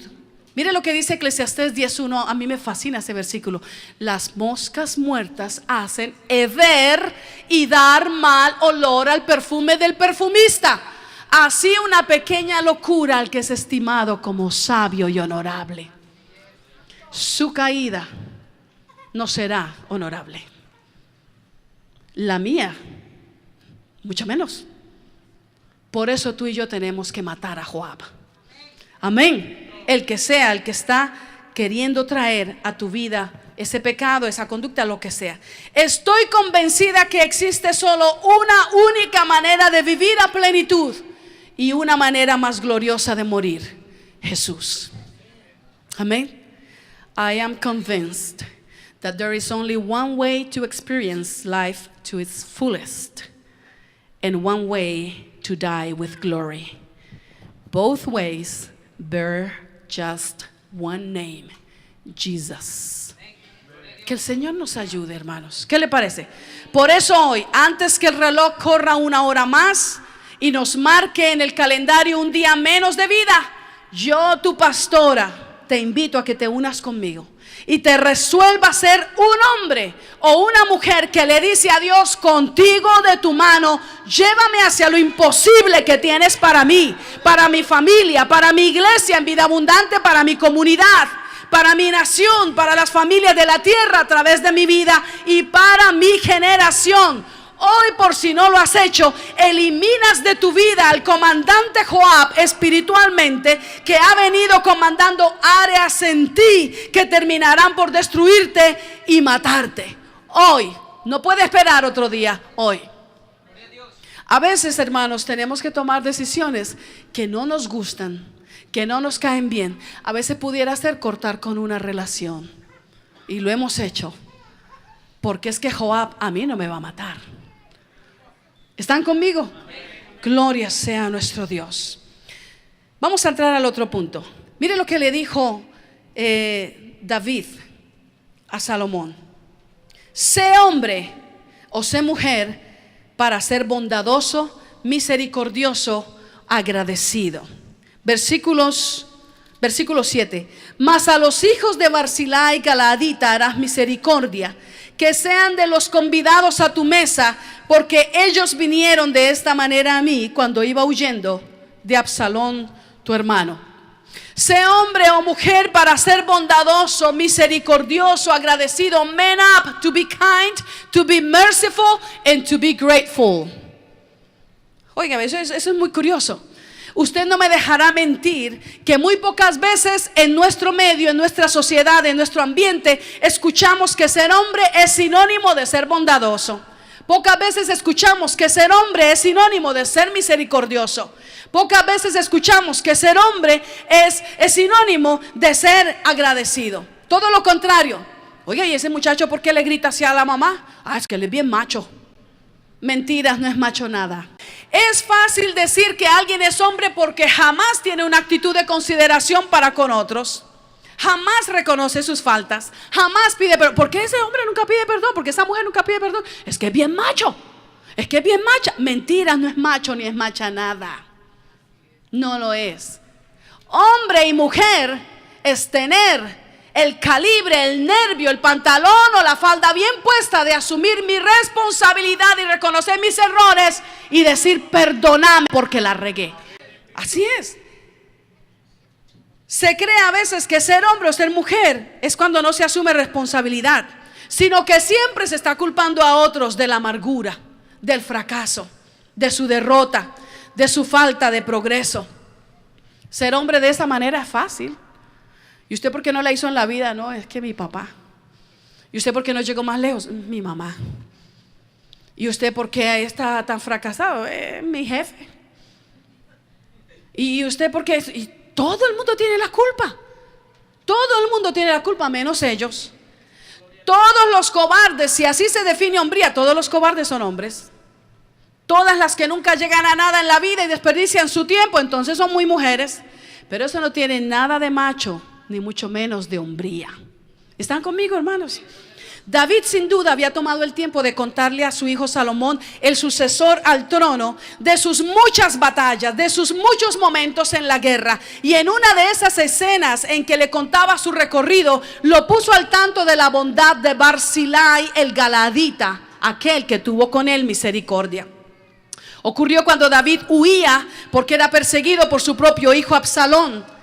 Mire lo que dice Eclesiastés 10:1. A mí me fascina ese versículo. Las moscas muertas hacen heder y dar mal olor al perfume del perfumista. Así una pequeña locura al que es estimado como sabio y honorable. Su caída no será honorable. La mía, mucho menos. Por eso tú y yo tenemos que matar a Joab. Amén. El que sea, el que está queriendo traer a tu vida ese pecado, esa conducta, lo que sea. Estoy convencida que existe solo una única manera de vivir a plenitud y una manera más gloriosa de morir: Jesús. Amén. I am convinced that there is only one way to experience life to its fullest and one way to die with glory. Both ways bear just one name, Jesus. Que el Señor nos ayude, hermanos. ¿Qué le parece? Por eso hoy, antes que el reloj corra una hora más y nos marque en el calendario un día menos de vida, yo, tu pastora, te invito a que te unas conmigo y te resuelva ser un hombre o una mujer que le dice a Dios: contigo de tu mano, llévame hacia lo imposible que tienes para mí, para mi familia, para mi iglesia en Vida Abundante, para mi comunidad, para mi nación, para las familias de la tierra a través de mi vida y para mi generación. Hoy, por si no lo has hecho, eliminas de tu vida al comandante Joab espiritualmente, que ha venido comandando áreas en ti que terminarán por destruirte y matarte. Hoy, no puede esperar otro día, hoy. A veces, hermanos, tenemos que tomar decisiones que no nos gustan, que no nos caen bien. A veces pudiera ser cortar con una relación, y lo hemos hecho, porque es que Joab a mí no me va a matar. ¿Están conmigo? Gloria sea a nuestro Dios. Vamos a entrar al otro punto. Mire lo que le dijo David a Salomón: sé hombre o sé mujer para ser bondadoso, misericordioso, agradecido. Versículo 7. Mas a los hijos de Barzillai Galaadita harás misericordia, que sean de los convidados a tu mesa, porque ellos vinieron de esta manera a mí cuando iba huyendo de Absalón tu hermano. Sé hombre o mujer para ser bondadoso, misericordioso, agradecido. Man up to be kind, to be merciful and to be grateful. Oiga, eso es muy curioso. Usted no me dejará mentir que muy pocas veces en nuestro medio, en nuestra sociedad, en nuestro ambiente, escuchamos que ser hombre es sinónimo de ser bondadoso. Pocas veces escuchamos que ser hombre es sinónimo de ser misericordioso. Pocas veces escuchamos que ser hombre es sinónimo de ser agradecido. Todo lo contrario. Oiga, ¿y ese muchacho por qué le grita hacia la mamá? Ah, es que él es bien macho. Mentiras, no es macho nada. Es fácil decir que alguien es hombre porque jamás tiene una actitud de consideración para con otros. Jamás reconoce sus faltas. Jamás pide perdón. ¿Por qué ese hombre nunca pide perdón? Porque esa mujer nunca pide perdón. Es que es bien macho. Es que es bien macha. Mentiras, no es macho ni es macha nada. No lo es. Hombre y mujer es tener el calibre, el nervio, el pantalón o la falda bien puesta de asumir mi responsabilidad y reconocer mis errores y decir: perdóname porque la regué. Así es. Se cree a veces que ser hombre o ser mujer es cuando no se asume responsabilidad, sino que siempre se está culpando a otros de la amargura, del fracaso, de su derrota, de su falta de progreso. Ser hombre de esa manera es fácil. ¿Y usted por qué no la hizo en la vida? No, es que mi papá. ¿Y usted por qué no llegó más lejos? Mi mamá. ¿Y usted por qué está tan fracasado? Mi jefe. ¿Y usted por qué? Y todo el mundo tiene la culpa. Todo el mundo tiene la culpa, menos ellos. Todos los cobardes, si así se define hombría, todos los cobardes son hombres. Todas las que nunca llegan a nada en la vida y desperdician su tiempo, entonces son muy mujeres. Pero eso no tiene nada de macho, ni mucho menos de hombría. ¿Están conmigo, hermanos? David sin duda había tomado el tiempo de contarle a su hijo Salomón, el sucesor al trono, de sus muchas batallas, de sus muchos momentos en la guerra. Y en una de esas escenas en que le contaba su recorrido, lo puso al tanto de la bondad de Barzillai el Galaadita, aquel que tuvo con él misericordia. Ocurrió cuando David huía porque era perseguido por su propio hijo Absalón.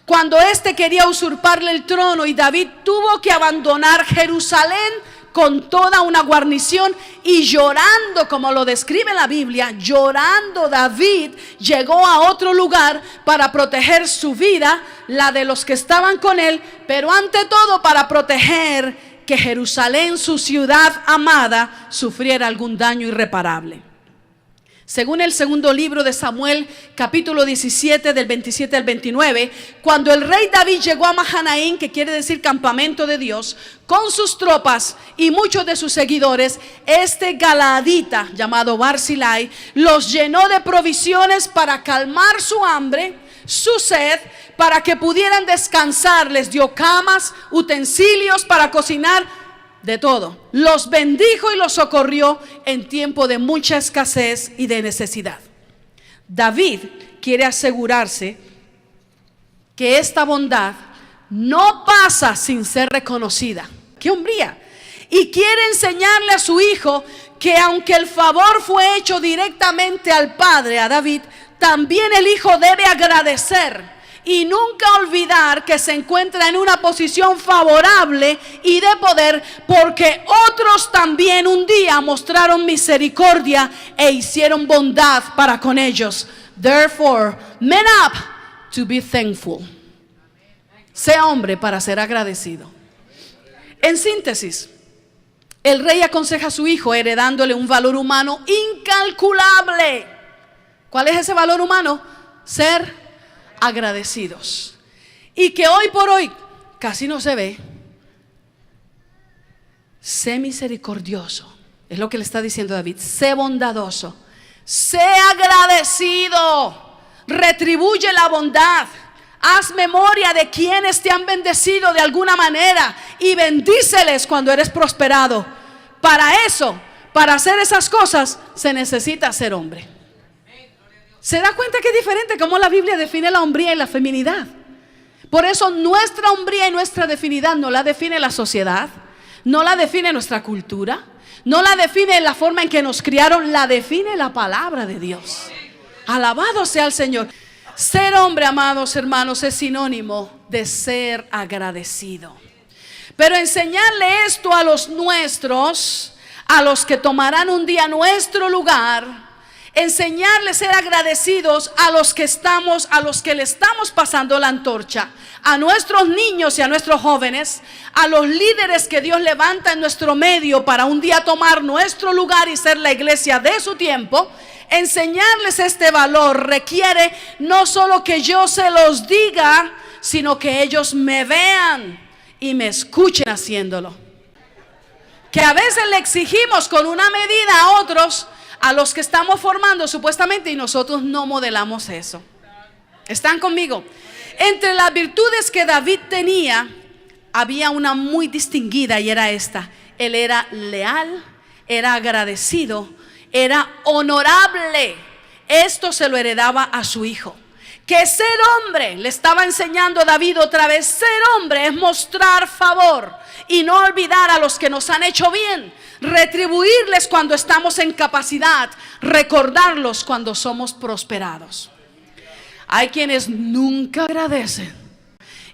Cuando éste quería usurparle el trono y David tuvo que abandonar Jerusalén con toda una guarnición y llorando, como lo describe la Biblia, llorando David llegó a otro lugar para proteger su vida, la de los que estaban con él, pero ante todo para proteger que Jerusalén, su ciudad amada, sufriera algún daño irreparable. Según el segundo libro de Samuel, capítulo 17, del 27 al 29, cuando el rey David llegó a Mahanaim, que quiere decir campamento de Dios, con sus tropas y muchos de sus seguidores, este Galaadita llamado Barzillai los llenó de provisiones para calmar su hambre, su sed, para que pudieran descansar. Les dio camas, utensilios para cocinar, de todo. Los bendijo y los socorrió en tiempo de mucha escasez y de necesidad. David quiere asegurarse que esta bondad no pasa sin ser reconocida. ¡Qué hombría! Y quiere enseñarle a su hijo que aunque el favor fue hecho directamente al padre, a David, también el hijo debe agradecer y nunca olvidar que se encuentra en una posición favorable y de poder, porque otros también un día mostraron misericordia e hicieron bondad para con ellos. Therefore, man up to be thankful. Sea hombre para ser agradecido. En síntesis, el rey aconseja a su hijo heredándole un valor humano incalculable. ¿Cuál es ese valor humano? Ser agradecidos. Y que hoy por hoy casi no se ve. Sé misericordioso. Es lo que le está diciendo David. Sé bondadoso. Sé agradecido. Retribuye la bondad. Haz memoria de quienes te han bendecido de alguna manera y bendíceles cuando eres prosperado. Para eso, para hacer esas cosas, se necesita ser hombre. ¿Se da cuenta que es diferente cómo la Biblia define la hombría y la feminidad? Por eso nuestra hombría y nuestra feminidad no la define la sociedad, no la define nuestra cultura, no la define la forma en que nos criaron, la define la palabra de Dios. Alabado sea el Señor. Ser hombre, amados hermanos, es sinónimo de ser agradecido. Pero enseñarle esto a los nuestros, a los que tomarán un día nuestro lugar, enseñarles a ser agradecidos a los que le estamos pasando la antorcha, a nuestros niños y a nuestros jóvenes, a los líderes que Dios levanta en nuestro medio para un día tomar nuestro lugar y ser la iglesia de su tiempo. Enseñarles este valor requiere no solo que yo se los diga, sino que ellos me vean y me escuchen haciéndolo. Que a veces le exigimos con una medida a otros, a los que estamos formando supuestamente, y nosotros no modelamos eso. ¿Están conmigo? Entre las virtudes que David tenía, había una muy distinguida y era esta: él era leal, era agradecido, era honorable. Esto se lo heredaba a su hijo. Que ser hombre, le estaba enseñando David otra vez, ser hombre es mostrar favor y no olvidar a los que nos han hecho bien, retribuirles cuando estamos en capacidad, recordarlos cuando somos prosperados. Hay quienes nunca agradecen.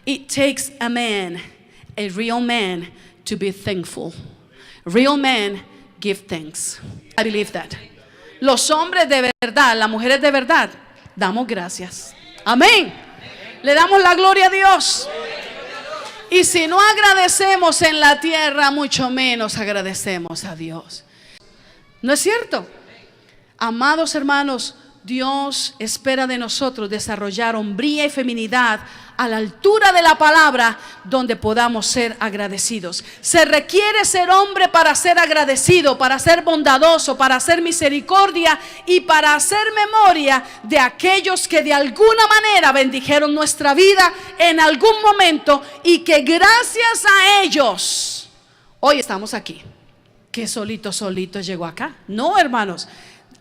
It takes a man, a real man, to be thankful. Real men give thanks. I believe that. Los hombres de verdad, las mujeres de verdad, damos gracias. Amén. Le damos la gloria a Dios. Y si no agradecemos en la tierra, mucho menos agradecemos a Dios. ¿No es cierto? Amados hermanos, Dios espera de nosotros desarrollar hombría y feminidad a la altura de la palabra, donde podamos ser agradecidos. Se requiere ser hombre para ser agradecido, para ser bondadoso, para hacer misericordia y para hacer memoria de aquellos que de alguna manera bendijeron nuestra vida en algún momento y que gracias a ellos hoy estamos aquí. Que solito llegó acá. No, hermanos,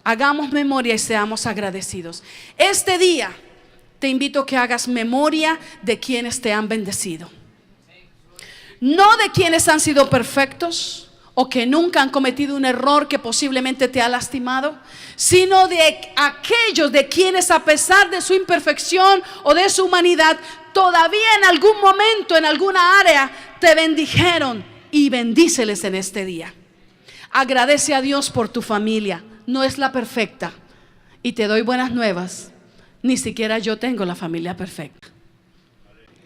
hagamos memoria y seamos agradecidos. Este día te invito a que hagas memoria de quienes te han bendecido. No de quienes han sido perfectos o que nunca han cometido un error que posiblemente te ha lastimado, sino de aquellos de quienes, a pesar de su imperfección o de su humanidad, todavía en algún momento, en alguna área, te bendijeron, y bendíceles en este día. Agradece a Dios por tu familia. No es la perfecta, y te doy buenas nuevas, ni siquiera yo tengo la familia perfecta.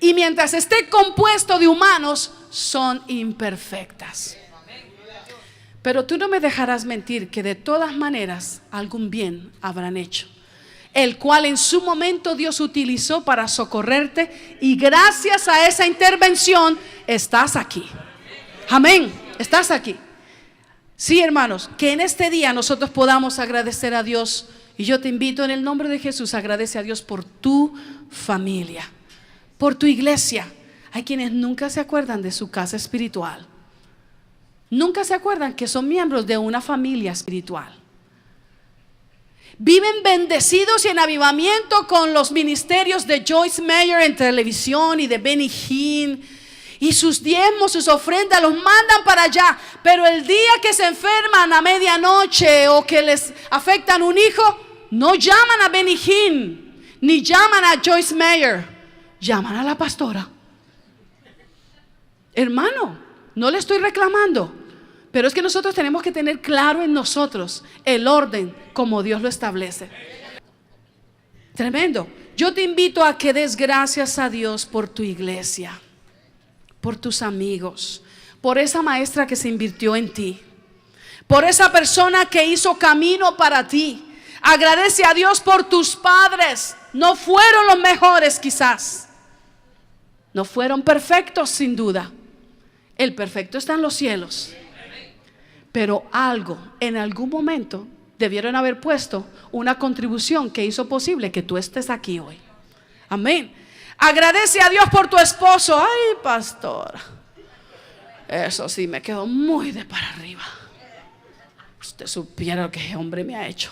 Y mientras esté compuesto de humanos, son imperfectas. Pero tú no me dejarás mentir que de todas maneras algún bien habrán hecho, el cual en su momento Dios utilizó para socorrerte, y gracias a esa intervención estás aquí. Amén, estás aquí. Sí, hermanos, que en este día nosotros podamos agradecer a Dios. Y yo te invito en el nombre de Jesús, agradece a Dios por tu familia. por tu iglesia. Hay quienes nunca se acuerdan de su casa espiritual. Nunca se acuerdan que son miembros de una familia espiritual. Viven bendecidos y en avivamiento con los ministerios de Joyce Meyer en televisión y de Benny Hinn. Y sus diezmos, sus ofrendas los mandan para allá. Pero el día que se enferman a medianoche o que les afectan un hijo, no llaman a Benny Hinn, ni llaman a Joyce Meyer, llaman a la pastora. Hermano, no le estoy reclamando, pero es que nosotros tenemos que tener claro en nosotros el orden como Dios lo establece. Tremendo. Yo te invito a que des gracias a Dios por tu iglesia, por tus amigos, por esa maestra que se invirtió en ti, por esa persona que hizo camino para ti. Agradece a Dios por tus padres. No fueron los mejores quizás, no fueron perfectos sin duda. El perfecto está en los cielos, pero algo en algún momento debieron haber puesto una contribución que hizo posible que tú estés aquí hoy. Amén. Agradece a Dios por tu esposo. Ay, pastora, eso sí me quedó muy de para arriba. Usted supiera lo que ese hombre me ha hecho.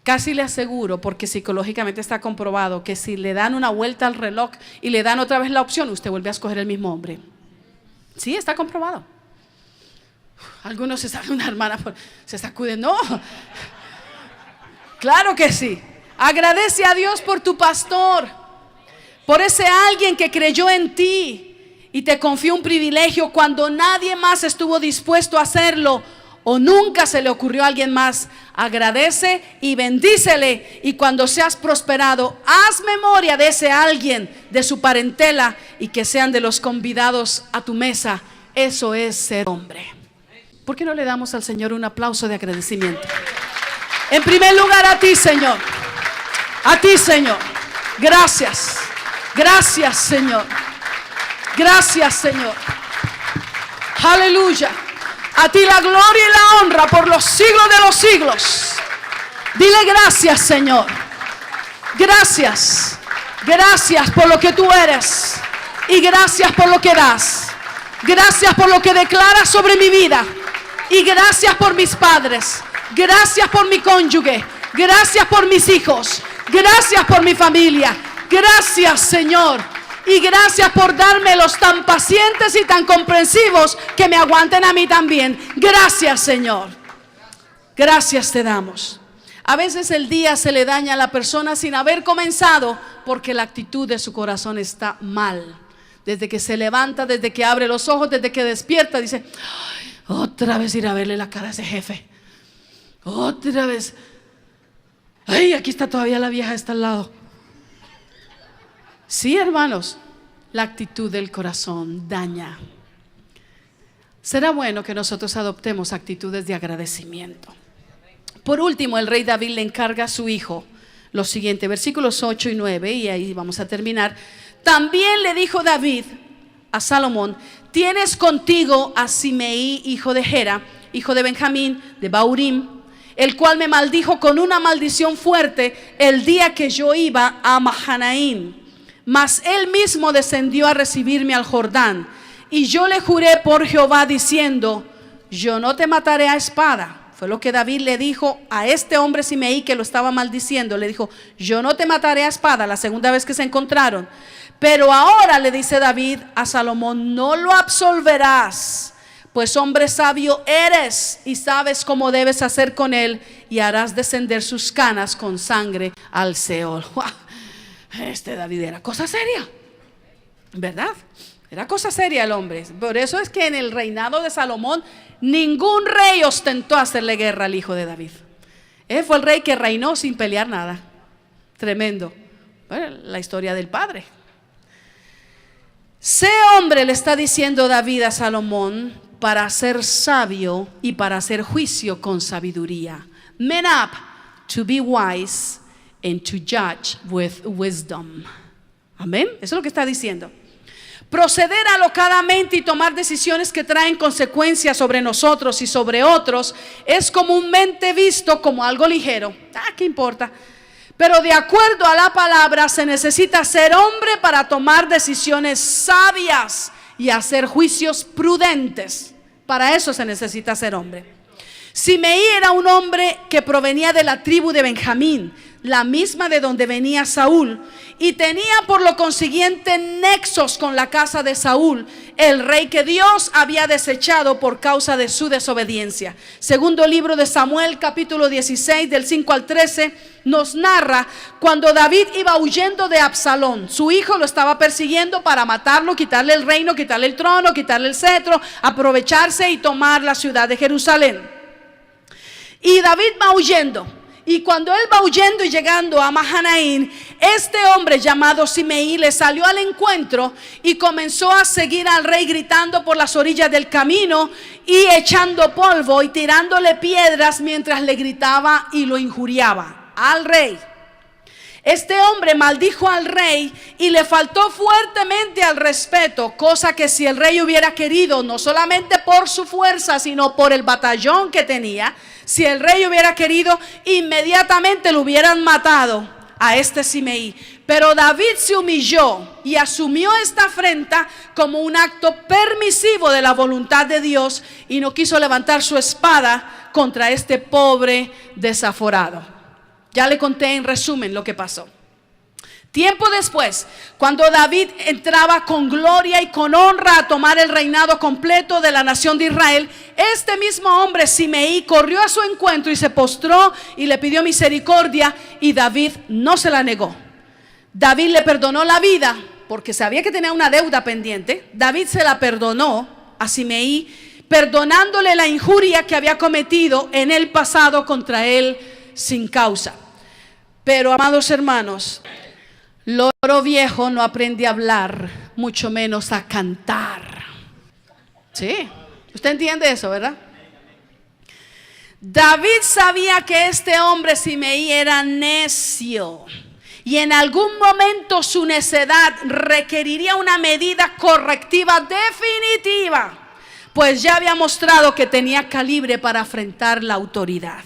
Casi le aseguro, porque psicológicamente está comprobado, que si le dan una vuelta al reloj y le dan otra vez la opción, usted vuelve a escoger el mismo hombre. Sí, está comprobado. Algunos se saben, una hermana se sacude. No, claro que sí. Agradece a Dios por tu pastor, por ese alguien que creyó en ti y te confió un privilegio cuando nadie más estuvo dispuesto a hacerlo, o nunca se le ocurrió a alguien más. Agradece y bendícele, y cuando seas prosperado, haz memoria de ese alguien, de su parentela, y que sean de los convidados a tu mesa. Eso es ser hombre. ¿Por qué no le damos al Señor un aplauso de agradecimiento? En primer lugar a ti, Señor. A ti, Señor. Gracias. Gracias, Señor. Gracias, Señor. Aleluya. A ti la gloria y la honra por los siglos de los siglos. Dile gracias, Señor. Gracias. Gracias por lo que tú eres. Y gracias por lo que das. Gracias por lo que declaras sobre mi vida. Y gracias por mis padres. Gracias por mi cónyuge. Gracias por mis hijos. Gracias por mi familia. Gracias, Señor. Y gracias por dármelos tan pacientes y tan comprensivos que me aguanten a mí también. Gracias, Señor. Gracias te damos. A veces el día se le daña a la persona sin haber comenzado, porque la actitud de su corazón está mal. Desde que se levanta, desde que abre los ojos, desde que despierta, dice: otra vez ir a verle la cara a ese jefe. Otra vez. Ay, aquí está todavía la vieja, está al lado. Sí, hermanos, la actitud del corazón daña. Será bueno que nosotros adoptemos actitudes de agradecimiento. Por último, el rey David le encarga a su hijo lo siguiente, versículos 8 y 9, y ahí vamos a terminar. También le dijo David a Salomón: tienes contigo a Simeí, hijo de Gera, hijo de Benjamín, de Baurim, el cual me maldijo con una maldición fuerte el día que yo iba a Mahanaim. Mas él mismo descendió a recibirme al Jordán, y yo le juré por Jehová diciendo: yo no te mataré a espada. Fue lo que David le dijo a este hombre Simeí que lo estaba maldiciendo. Le dijo: yo no te mataré a espada, la segunda vez que se encontraron. Pero ahora le dice David a Salomón: no lo absolverás, pues hombre sabio eres y sabes cómo debes hacer con él, y harás descender sus canas con sangre al Seol. Este David era cosa seria, ¿verdad? Era cosa seria el hombre. Por eso es que en el reinado de Salomón ningún rey ostentó hacerle guerra al hijo de David. Él fue el rey que reinó sin pelear nada. Tremendo. Bueno, la historia del padre. Sé hombre, le está diciendo David a Salomón, para ser sabio y para hacer juicio con sabiduría. Man up to be wise and to judge with wisdom. Amén. Eso es lo que está diciendo. Proceder alocadamente y tomar decisiones que traen consecuencias sobre nosotros y sobre otros es comúnmente visto como algo ligero. ¿Qué importa? Pero de acuerdo a la palabra se necesita ser hombre para tomar decisiones sabias y hacer juicios prudentes. Para eso se necesita ser hombre. Simei era un hombre que provenía de la tribu de Benjamín, la misma de donde venía Saúl, y tenía por lo consiguiente nexos con la casa de Saúl, el rey que Dios había desechado por causa de su desobediencia. Segundo libro de Samuel, capítulo 16, del 5 al 13, nos narra cuando David iba huyendo de Absalón. Su hijo lo estaba persiguiendo para matarlo, quitarle el reino, quitarle el trono, quitarle el cetro, aprovecharse y tomar la ciudad de Jerusalén. Y David va huyendo. Y cuando él va huyendo y llegando a Mahanaim, este hombre llamado Simei le salió al encuentro y comenzó a seguir al rey gritando por las orillas del camino y echando polvo y tirándole piedras mientras le gritaba y lo injuriaba al rey. Este hombre maldijo al rey y le faltó fuertemente al respeto, cosa que si el rey hubiera querido, no solamente por su fuerza, sino por el batallón que tenía, si el rey hubiera querido, inmediatamente lo hubieran matado a este Simei. Pero David se humilló y asumió esta afrenta como un acto permisivo de la voluntad de Dios y no quiso levantar su espada contra este pobre desaforado. Ya le conté en resumen lo que pasó. Tiempo después, cuando David entraba con gloria y con honra a tomar el reinado completo de la nación de Israel, este mismo hombre Simei corrió a su encuentro y se postró y le pidió misericordia, y David no se la negó. David le perdonó la vida porque sabía que tenía una deuda pendiente. David se la perdonó a Simei, perdonándole la injuria que había cometido en el pasado contra él sin causa. Pero, amados hermanos, loro viejo no aprende a hablar, mucho menos a cantar. Sí, usted entiende eso, ¿verdad? David sabía que este hombre Simei era necio, y en algún momento su necedad requeriría una medida correctiva definitiva, pues ya había mostrado que tenía calibre para afrentar la autoridad.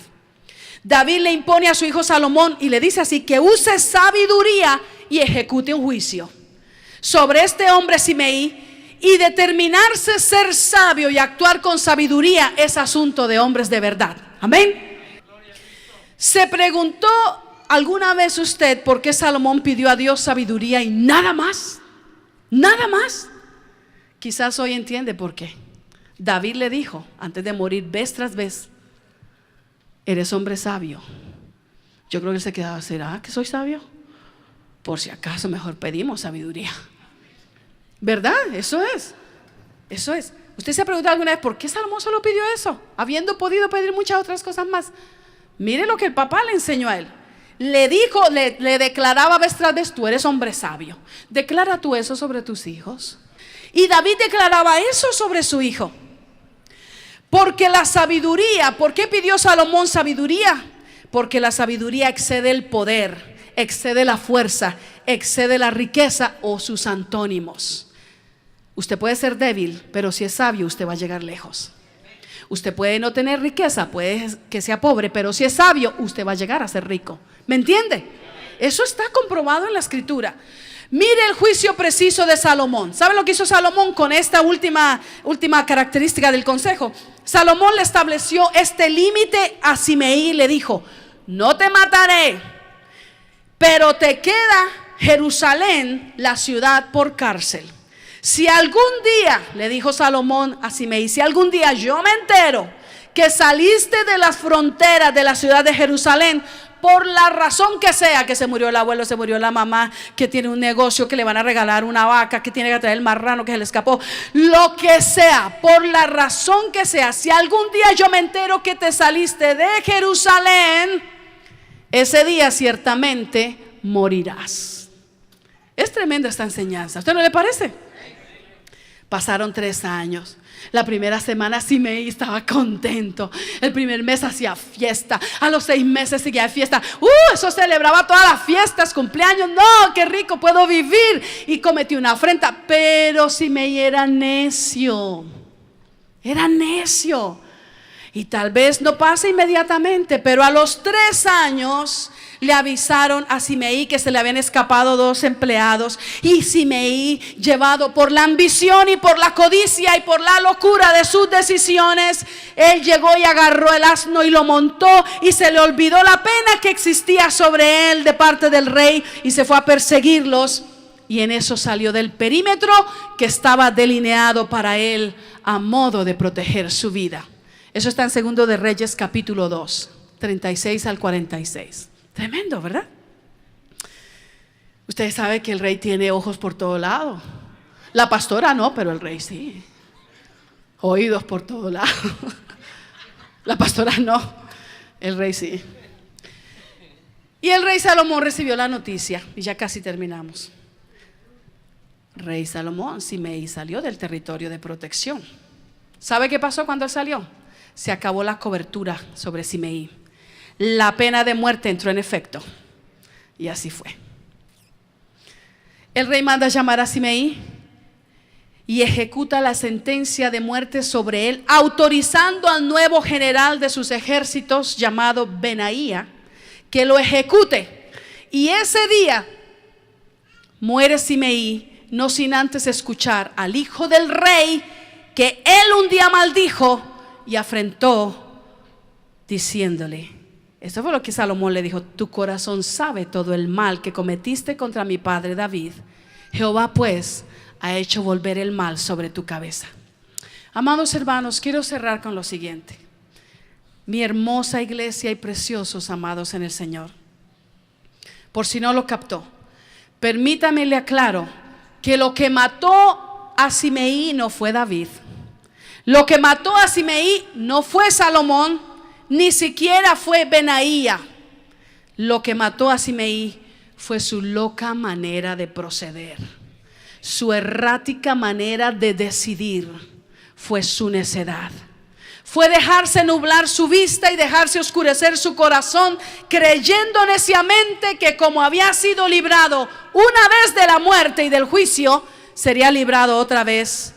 David le impone a su hijo Salomón y le dice así: que use sabiduría y ejecute un juicio sobre este hombre Simei, y determinarse ser sabio y actuar con sabiduría es asunto de hombres de verdad. Amén. ¿Se preguntó alguna vez usted por qué Salomón pidió a Dios sabiduría y nada más? Nada más. Quizás hoy entiende por qué. David le dijo antes de morir vez tras vez: eres hombre sabio. Yo creo que él se quedaba: ¿será que soy sabio? Por si acaso mejor pedimos sabiduría. ¿Verdad? Eso es. Eso es. ¿Usted se ha preguntado alguna vez por qué Salomón solo pidió eso, habiendo podido pedir muchas otras cosas más? Mire lo que el papá le enseñó a él. Le dijo, le declaraba vez tras vez: tú eres hombre sabio. Declara tú eso sobre tus hijos. Y David declaraba eso sobre su hijo. Porque la sabiduría, ¿por qué pidió Salomón sabiduría? Porque la sabiduría excede el poder, excede la fuerza, excede la riqueza o sus antónimos. Usted puede ser débil, pero si es sabio usted va a llegar lejos. Usted puede no tener riqueza, puede que sea pobre, pero si es sabio usted va a llegar a ser rico. ¿Me entiende? Eso está comprobado en la escritura. Mire el juicio preciso de Salomón. ¿Saben lo que hizo Salomón con esta última característica del consejo? Salomón le estableció este límite a Simei y le dijo: no te mataré, pero te queda Jerusalén, la ciudad, por cárcel. Si algún día, le dijo Salomón a Simei, si algún día yo me entero que saliste de las fronteras de la ciudad de Jerusalén, por la razón que sea, que se murió el abuelo, se murió la mamá, que tiene un negocio, que le van a regalar una vaca, que tiene que traer el marrano que se le escapó, lo que sea, por la razón que sea, si algún día yo me entero que te saliste de Jerusalén, ese día ciertamente morirás. Es tremenda esta enseñanza, ¿a usted no le parece? Pasaron 3 años. La primera semana Simei estaba contento. El primer mes hacía fiesta. A los 6 meses seguía de fiesta. Eso celebraba todas las fiestas, cumpleaños. No, qué rico, puedo vivir. Y cometió una afrenta. Pero Simei era necio. Era necio. Y tal vez no pase inmediatamente, pero a los 3 años le avisaron a Simeí que se le habían escapado 2 empleados. Y Simeí, llevado por la ambición y por la codicia y por la locura de sus decisiones, él llegó y agarró el asno y lo montó, y se le olvidó la pena que existía sobre él de parte del rey, y se fue a perseguirlos. Y en eso salió del perímetro que estaba delineado para él a modo de proteger su vida. Eso está en 2 de Reyes capítulo 2, 36 al 46. Tremendo, ¿verdad? Ustedes saben que el rey tiene ojos por todo lado. La pastora no, pero el rey sí. Oídos por todo lado. La pastora no, el rey sí. Y el rey Salomón recibió la noticia, y ya casi terminamos. Rey Salomón, Simeí salió del territorio de protección. ¿Sabe qué pasó cuando él salió? Se acabó la cobertura sobre Simeí. La pena de muerte entró en efecto. Y así fue. El rey manda llamar a Simeí y ejecuta la sentencia de muerte sobre él, autorizando al nuevo general de sus ejércitos, llamado Benaía, que lo ejecute. Y ese día muere Simeí, no sin antes escuchar al hijo del rey, que él un día maldijo y afrentó, diciéndole, esto fue lo que Salomón le dijo: tu corazón sabe todo el mal que cometiste contra mi padre David. Jehová pues ha hecho volver el mal sobre tu cabeza. Amados hermanos, quiero cerrar con lo siguiente. Mi hermosa iglesia y preciosos amados en el Señor, por si no lo captó, permítame le aclaro que lo que mató a Simeí no fue David. Lo que mató a Simeí no fue Salomón, ni siquiera fue Benaía. Lo que mató a Simeí fue su loca manera de proceder, su errática manera de decidir, fue su necedad. Fue dejarse nublar su vista y dejarse oscurecer su corazón, creyendo neciamente que como había sido librado una vez de la muerte y del juicio, sería librado otra vez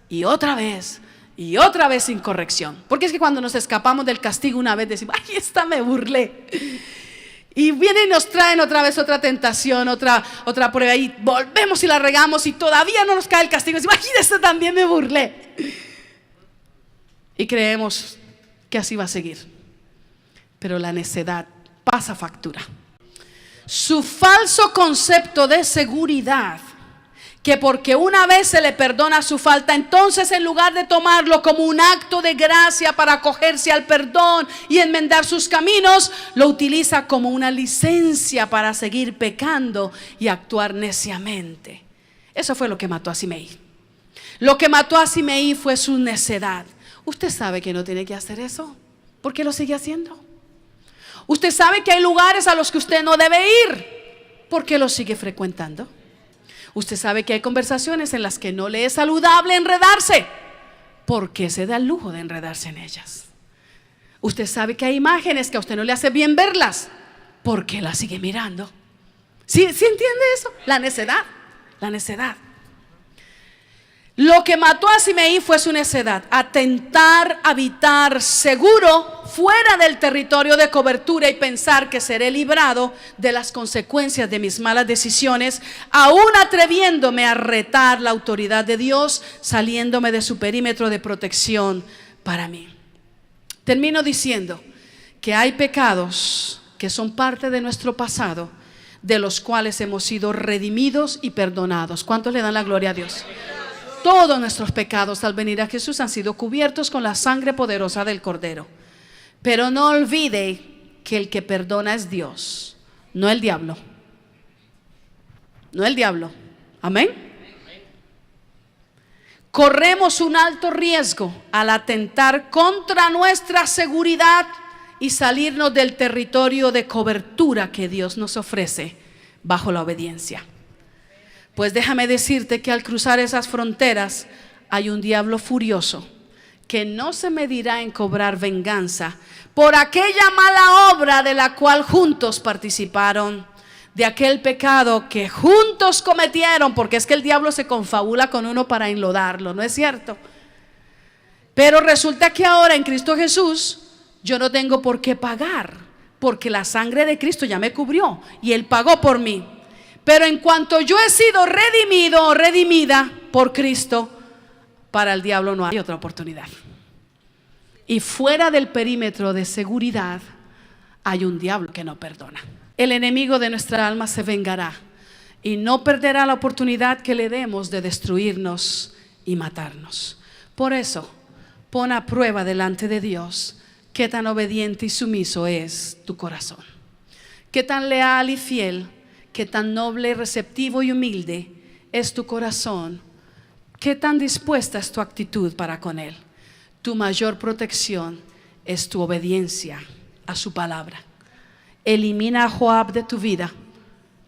y otra vez y otra vez sin corrección. Porque es que cuando nos escapamos del castigo una vez decimos, ay, esta me burlé. Y vienen y nos traen otra vez otra tentación, otra prueba, y volvemos y la regamos y todavía no nos cae el castigo. Decimos, ay, de esta también me burlé. Y creemos que así va a seguir. Pero la necedad pasa factura. Su falso concepto de seguridad, que porque una vez se le perdona su falta, entonces en lugar de tomarlo como un acto de gracia para acogerse al perdón y enmendar sus caminos, lo utiliza como una licencia para seguir pecando y actuar neciamente. Eso fue lo que mató a Simeí. Lo que mató a Simeí fue su necedad. Usted sabe que no tiene que hacer eso. ¿Por qué lo sigue haciendo? Usted sabe que hay lugares a los que usted no debe ir. ¿Por qué lo sigue frecuentando? Usted sabe que hay conversaciones en las que no le es saludable enredarse. ¿Por qué se da el lujo de enredarse en ellas? Usted sabe que hay imágenes que a usted no le hace bien verlas. ¿Por qué las sigue mirando? ¿Sí entiende eso? La necedad, la necedad. Lo que mató a Simeí fue su necedad, atentar, habitar seguro fuera del territorio de cobertura y pensar que seré librado de las consecuencias de mis malas decisiones, aún atreviéndome a retar la autoridad de Dios, saliéndome de su perímetro de protección para mí. Termino diciendo que hay pecados que son parte de nuestro pasado, de los cuales hemos sido redimidos y perdonados. ¿Cuántos le dan la gloria a Dios? Todos nuestros pecados al venir a Jesús han sido cubiertos con la sangre poderosa del Cordero. Pero no olvide que el que perdona es Dios, no el diablo. No el diablo. Amén. Corremos un alto riesgo al atentar contra nuestra seguridad y salirnos del territorio de cobertura que Dios nos ofrece bajo la obediencia. Pues déjame decirte que al cruzar esas fronteras hay un diablo furioso que no se medirá en cobrar venganza por aquella mala obra de la cual juntos participaron, de aquel pecado que juntos cometieron, porque es que el diablo se confabula con uno para enlodarlo, ¿no es cierto? Pero resulta que ahora en Cristo Jesús yo no tengo por qué pagar, porque la sangre de Cristo ya me cubrió y Él pagó por mí. Pero en cuanto yo he sido redimido o redimida por Cristo, para el diablo no hay otra oportunidad. Y fuera del perímetro de seguridad hay un diablo que no perdona. El enemigo de nuestra alma se vengará y no perderá la oportunidad que le demos de destruirnos y matarnos. Por eso, pon a prueba delante de Dios qué tan obediente y sumiso es tu corazón, qué tan leal y fiel, qué tan noble, receptivo y humilde es tu corazón, qué tan dispuesta es tu actitud para con Él. Tu mayor protección es tu obediencia a su palabra. Elimina a Joab de tu vida.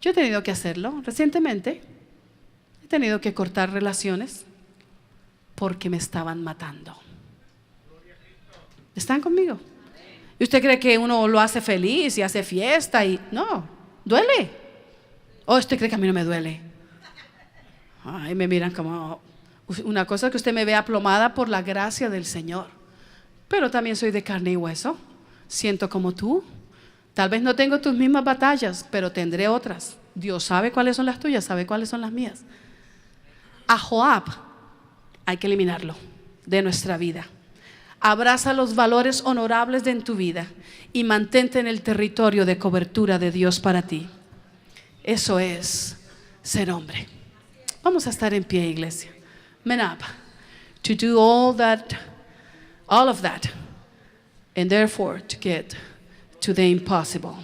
Yo he tenido que hacerlo recientemente. He tenido que cortar relaciones porque me estaban matando. ¿Están conmigo? ¿Y usted cree que uno lo hace feliz y hace fiesta? Y no, duele. ¿O usted cree que a mí no me duele? Ay, me miran como... Una cosa es que usted me vea aplomada por la gracia del Señor, pero también soy de carne y hueso. Siento como tú. Tal vez no tengo tus mismas batallas, pero tendré otras. Dios sabe cuáles son las tuyas, sabe cuáles son las mías. A Joab hay que eliminarlo de nuestra vida. Abraza los valores honorables en tu vida y mantente en el territorio de cobertura de Dios para ti. Eso es ser hombre. Vamos a estar en pie, iglesia. Men up to do all of that, and therefore to get to the impossible.